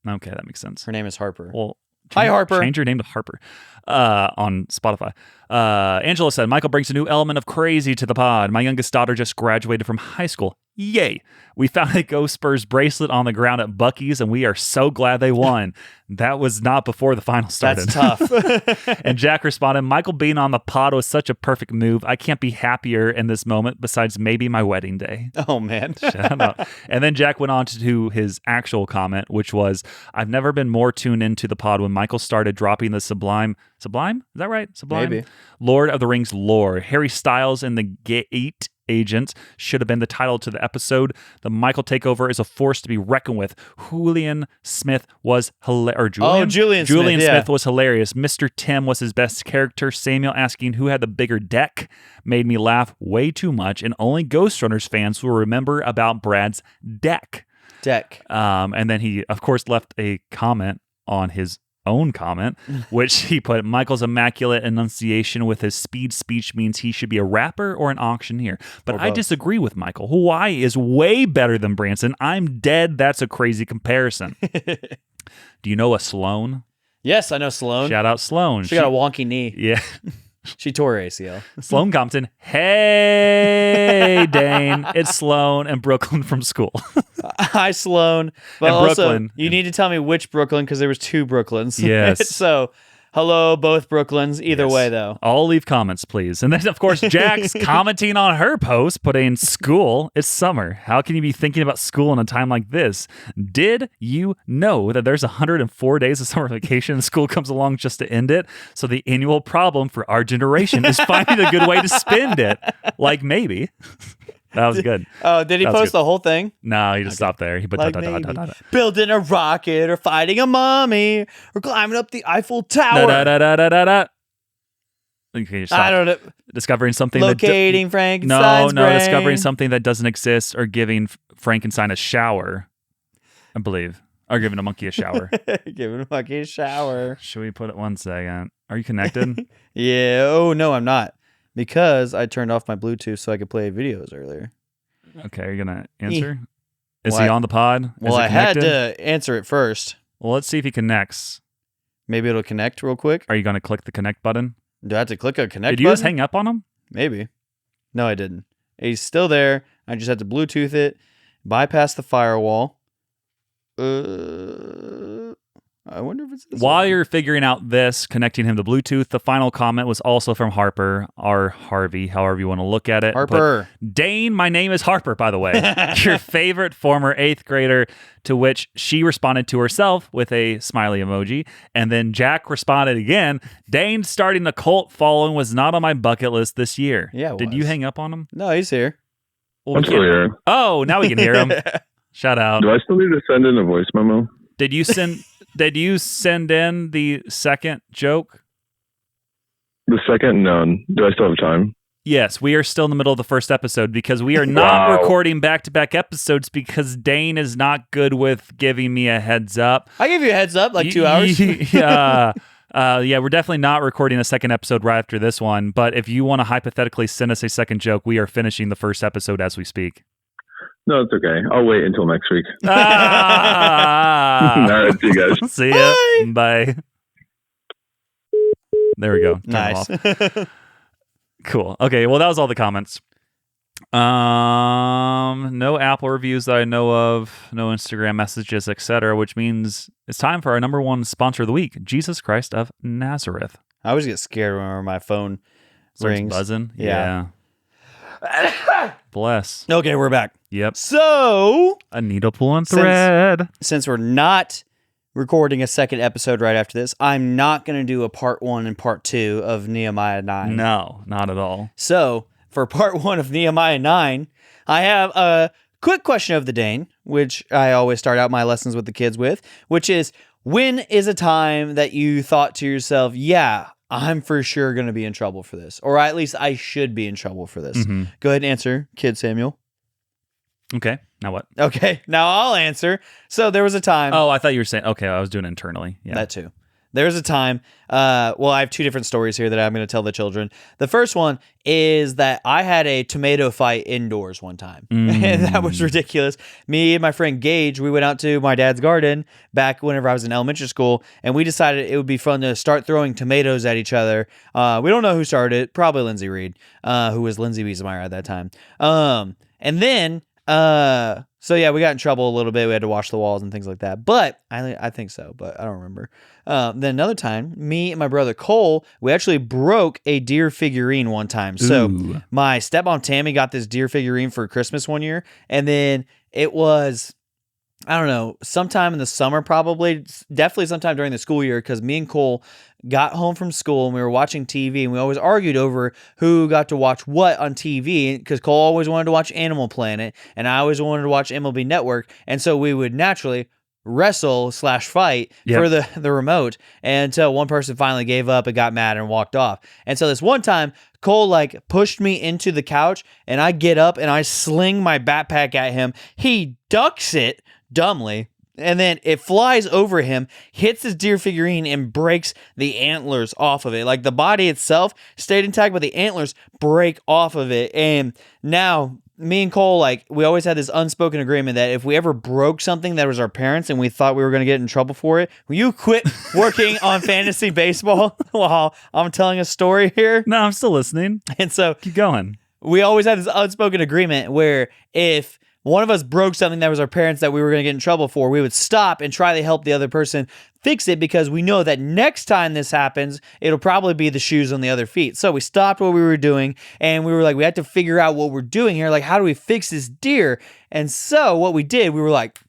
Okay, that makes sense. Her name is Harper. Well, Hi, Harper. Change your name to Harper on Spotify. Angela said, Michael brings a new element of crazy to the pod. My youngest daughter just graduated from high school. Yay. We found a Go Spurs bracelet on the ground at Buc-ee's, and we are so glad they won. That was not before the final started. That's tough. And Jack responded, Michael being on the pod was such a perfect move. I can't be happier in this moment besides maybe my wedding day. Oh, man. Shout out. And then Jack went on to his actual comment, which was, I've never been more tuned into the pod when Michael started dropping the Sublime? Is that right? Sublime? Maybe. Lord of the Rings lore. Harry Styles and the Gate Agent should have been the title to the episode. The Michael takeover is a force to be reckoned with. Julian Smith was hilarious. Julian Smith, yeah. Smith was hilarious. Mr. Tim was his best character. Samuel asking who had the bigger deck made me laugh way too much, and only Ghostrunners fans will remember about Brad's deck. And then he, of course, left a comment on his own comment, which he put, Michael's immaculate enunciation with his speed speech means he should be a rapper or an auctioneer. But I disagree with Michael. Hawaii is way better than Branson. I'm dead. That's a crazy comparison. Do you know a Sloan? Yes, I know Sloan. Shout out Sloan. She got a wonky knee. Yeah. She tore her ACL. Sloan Compton. Hey, Dane. It's Sloan and Brooklyn from school. Hi, Sloan. But and also, Brooklyn. you need to tell me which Brooklyn because there was 2 Brooklyns. Yes. So, hello, both Brooklyns. Either way, though. All leave comments, please. And then, of course, Jack's commenting on her post, putting school, it's summer. How can you be thinking about school in a time like this? Did you know that there's 104 days of summer vacation and school comes along just to end it? So the annual problem for our generation is finding a good way to spend it. Like maybe. That was good. Oh, did he post the whole thing? No, he just stopped there. He put Like building a rocket or fighting a mummy or climbing up the Eiffel Tower. Okay, I don't know. Discovering something Locating Frankenstein's brain. discovering something that doesn't exist or giving Frankenstein a shower, I believe. Or giving a monkey a shower. Giving a monkey a shower. Should we put it 1 second? Are you connected? Yeah. Oh, no, I'm not. Because I turned off my Bluetooth so I could play videos earlier. Okay, are you going to answer? Is he on the pod? Well, I had to answer it first. Well, let's see if he connects. Maybe it'll connect real quick. Are you going to click the connect button? Do I have to click a connect Did you button? just hang up on him? Maybe. No, I didn't. He's still there. I just had to Bluetooth it, bypass the firewall. I wonder if it's this While one. you're figuring out this, connecting him to Bluetooth, the final comment was also from Harper, or Harvey, however you want to look at it. Harper. But Dane, my name is Harper, by the way. Your favorite former 8th grader, to which she responded to herself with a smiley emoji. And then Jack responded again, Dane starting a cult following was not on my bucket list this year. Yeah, it Did you was. hang up on him? No, he's here. Well, I'm still here. Oh, now we can hear him. Shout out. Do I still need to send in a voice memo? Did you send in the second joke? The second, none. Do I still have time? Yes, we are still in the middle of the first episode because we are not Wow. recording back-to-back episodes because Dane is not good with giving me a heads up. I gave you a heads up, like 2 hours. Yeah. We're definitely not recording a second episode right after this one, but if you want to hypothetically send us a second joke, we are finishing the first episode as we speak. No, it's okay. I'll wait until next week. Ah! All right, see you guys. See ya. Bye. There we go. Turn Nice. it off. Cool. Okay, well, that was all the comments. No Apple reviews that I know of, no Instagram messages, etc., which means it's time for our number 1 sponsor of the week, Jesus Christ of Nazareth. I always get scared whenever my phone Starts rings. buzzing. Yeah. Bless. Okay, we're back. Yep. So, A needle pull and thread. since we're not recording a second episode right after this, I'm not going to do a part 1 and part 2 of Nehemiah 9. No, not at all. So, for part 1 of Nehemiah 9, I have a quick question of the Dane, which I always start out my lessons with the kids with, which is, when is a time that you thought to yourself, yeah, I'm for sure going to be in trouble for this, or at least I should be in trouble for this? Mm-hmm. Go ahead and answer, Kid Samuel. Okay, now what? Okay, now I'll answer. So there was a time. Oh, I thought you were saying, okay, I was doing it internally. Yeah. That too. There's a time, well, I have two different stories here that I'm going to tell the children. The first one is that I had a tomato fight indoors one time. And that was ridiculous. Me and my friend Gage, we went out to my dad's garden back whenever I was in elementary school, and we decided it would be fun to start throwing tomatoes at each other. We don't know who started it, probably Lindsay Reed, who was Lindsay Wiesemeyer at that time. And then... so yeah, we got in trouble a little bit. We had to wash the walls and things like that. But I think so, but I don't remember. Then another time, me and my brother Cole, we actually broke a deer figurine one time. So my stepmom Tammy got this deer figurine for Christmas one year, and then it was, I don't know, sometime in the summer, probably, definitely sometime during the school year, because me and Cole got home from school and we were watching TV, and we always argued over who got to watch what on TV, because Cole always wanted to watch Animal Planet and I always wanted to watch MLB Network, and so we would naturally wrestle/fight for the remote until one person finally gave up and got mad and walked off. And so this one time, Cole like pushed me into the couch, and I get up and I sling my backpack at him. He ducks it dumbly, and then it flies over him, hits his deer figurine, and breaks the antlers off of it. Like, the body itself stayed intact, but the antlers break off of it. And now, me and Cole, like, we always had this unspoken agreement that if we ever broke something that was our parents and we thought we were going to get in trouble for it, will you quit working on fantasy baseball while I'm telling a story here? No, I'm still listening. And so, keep going. We always had this unspoken agreement where if one of us broke something that was our parents that we were going to get in trouble for, we would stop and try to help the other person fix it, because we know that next time this happens, it'll probably be the shoes on the other feet. So we stopped what we were doing, and we were like, we have to figure out what we're doing here. Like, how do we fix this deer? And so what we did, we were like,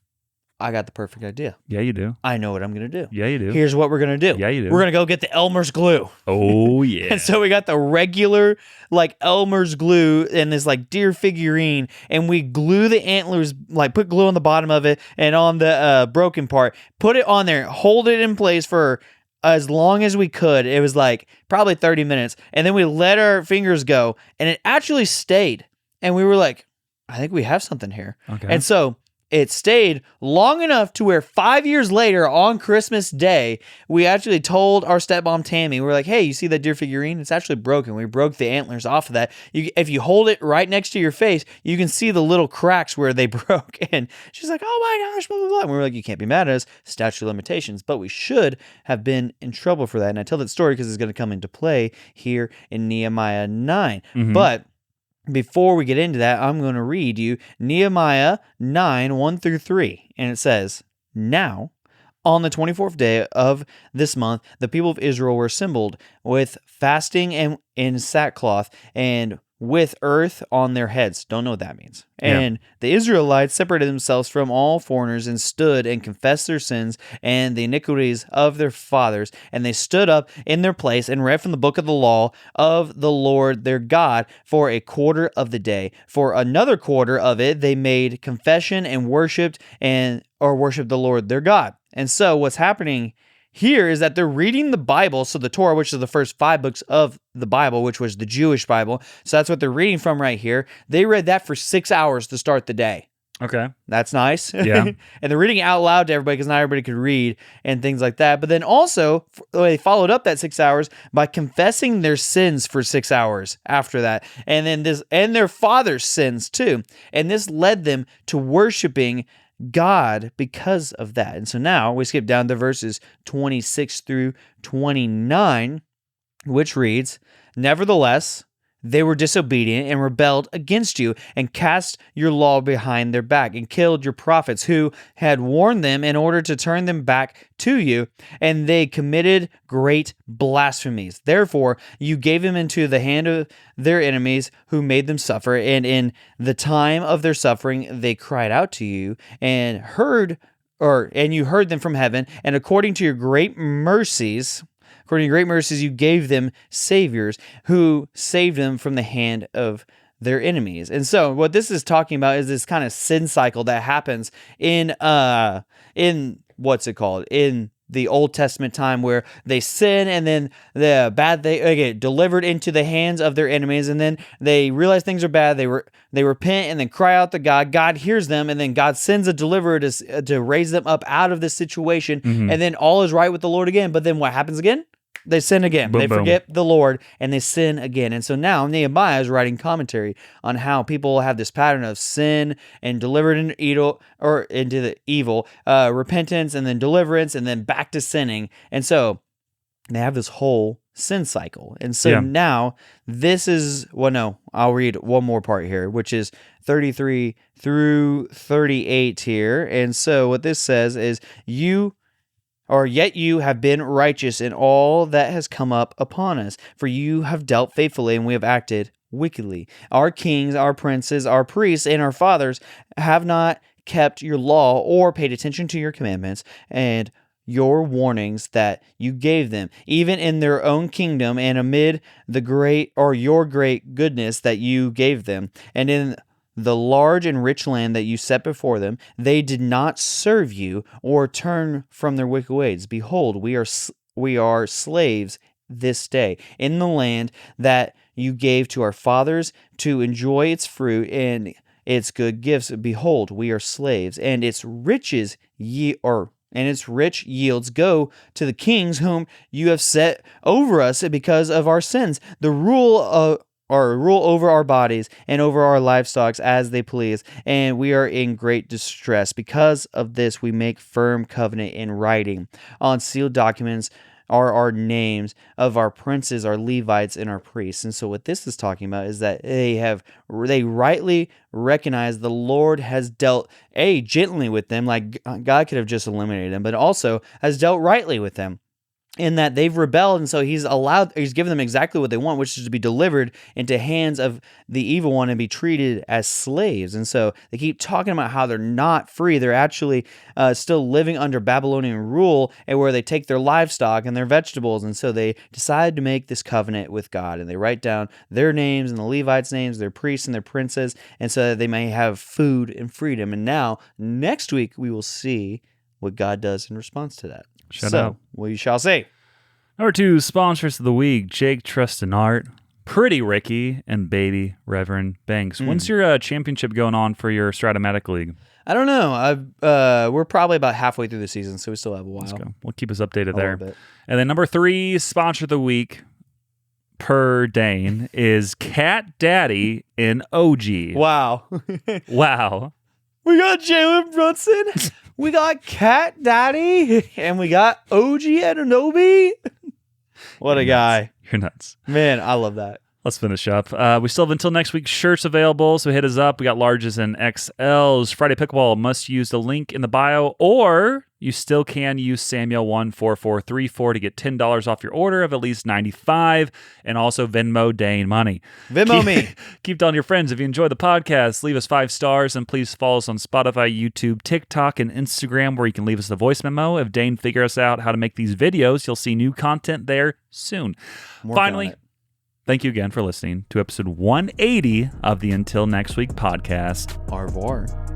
I got the perfect idea. Yeah, you do. I know what I'm going to do. Yeah, you do. Here's what we're going to do. Yeah, you do. We're going to go get the Elmer's glue. Oh, yeah. And so we got the regular, like, Elmer's glue and this, like, deer figurine, and we glue the antlers, like, put glue on the bottom of it and on the broken part, put it on there, hold it in place for as long as we could. It was, like, probably 30 minutes. And then we let our fingers go, and it actually stayed. And we were like, I think we have something here. Okay. And so it stayed long enough to where 5 years later on Christmas Day, we actually told our stepmom Tammy, we were like, hey, you see that deer figurine? It's actually broken. We broke the antlers off of that. If you hold it right next to your face, you can see the little cracks where they broke. And she's like, oh my gosh, blah, blah, blah. And we were like, you can't be mad at us. Statute of limitations. But we should have been in trouble for that. And I tell that story because it's going to come into play here in Nehemiah 9. Mm-hmm. But before we get into that, I'm going to read you Nehemiah 9, 1 through 3. And it says, now, on the 24th day of this month, the people of Israel were assembled with fasting and in sackcloth and with earth on their heads. Don't know what that means. And the Israelites separated themselves from all foreigners and stood and confessed their sins and the iniquities of their fathers. And they stood up in their place and read from the book of the law of the Lord their God for a quarter of the day. For another quarter of it, they made confession and worshiped the Lord their God. And so what's happening here is that they're reading the Bible, so the Torah, which is the first 5 books of the Bible, which was the Jewish Bible. So that's what they're reading from right here. They read that for 6 hours to start the day. Okay. That's nice. Yeah. And they're reading it out loud to everybody because not everybody could read and things like that. But then also, they followed up that 6 hours by confessing their sins for 6 hours after that. And then and their father's sins too. And this led them to worshiping God because of that. And so now we skip down to verses 26 through 29, which reads, nevertheless, they were disobedient and rebelled against you and cast your law behind their back and killed your prophets who had warned them in order to turn them back to you. And they committed great blasphemies. Therefore, you gave them into the hand of their enemies who made them suffer. And in the time of their suffering, they cried out to you and you heard them from heaven. And according to your great mercies, you gave them saviors who saved them from the hand of their enemies. And so what this is talking about is this kind of sin cycle that happens in what's it called? In the Old Testament time where they sin and then they get delivered into the hands of their enemies, and then they realize things are bad. They repent and then cry out to God. God hears them, and then God sends a deliverer to raise them up out of this situation, and then all is right with the Lord again. But then what happens again? They sin again. Boom, they boom. forget the Lord and they sin again. And so now Nehemiah is writing commentary on how people have this pattern of sin and delivered into the evil, repentance and then deliverance and then back to sinning. And so they have this whole sin cycle. And so now this is, I'll read one more part here, which is 33 through 38 here. And so what this says is yet you have been righteous in all that has come up upon us, for you have dealt faithfully, and we have acted wickedly. Our kings, our princes, our priests, and our fathers have not kept your law or paid attention to your commandments and your warnings that you gave them, even in their own kingdom and amid your great goodness that you gave them, and in the large and rich land that you set before them. They did not serve you or turn from their wicked ways. Behold, we are slaves this day in the land that you gave to our fathers to enjoy its fruit and its good gifts. Behold, we are slaves, and its rich yields go to the kings whom you have set over us because of our sins. The rule over our bodies and over our livestock as they please, and we are in great distress. Because of this, we make firm covenant in writing. On sealed documents are our names of our princes, our Levites, and our priests. And so what this is talking about is that they rightly recognize the Lord has dealt gently with them, like God could have just eliminated them, but also has dealt rightly with them, in that they've rebelled, and so he's given them exactly what they want, which is to be delivered into hands of the evil one and be treated as slaves. And so they keep talking about how they're not free. They're actually still living under Babylonian rule, and where they take their livestock and their vegetables. And so they decide to make this covenant with God, and they write down their names and the Levites' names, their priests and their princes, and so that they may have food and freedom. And now, next week, we will see what God does in response to that. Shout out. We shall see. Number 2, sponsors of the week, Jake Trust and Art, Pretty Ricky, and Baby Reverend Banks. When's your championship going on for your Stratomatic League? I don't know. We're probably about halfway through the season, so we still have a while. Let's go. We'll keep us updated there. Bit. And then number 3, sponsor of the week, per Dane, is Cat Daddy in OG. Wow. Wow. We got Jalen Brunson. We got Cat Daddy, and we got OG Anunoby. What a guy. You're nuts. Man, I love that. Let's finish up. We still have until next week shirts available, so hit us up. We got larges and XLs. Friday Pickleball must use the link in the bio, or you still can use Samuel14434 to get $10 off your order of at least $95, and also Venmo Dane money. Venmo me. Keep telling your friends. If you enjoy the podcast, leave us 5 stars, and please follow us on Spotify, YouTube, TikTok, and Instagram, where you can leave us a voice memo. If Dane figures out how to make these videos, you'll see new content there soon. Finally, thank you again for listening to episode 180 of the Until Next Week podcast. Au revoir.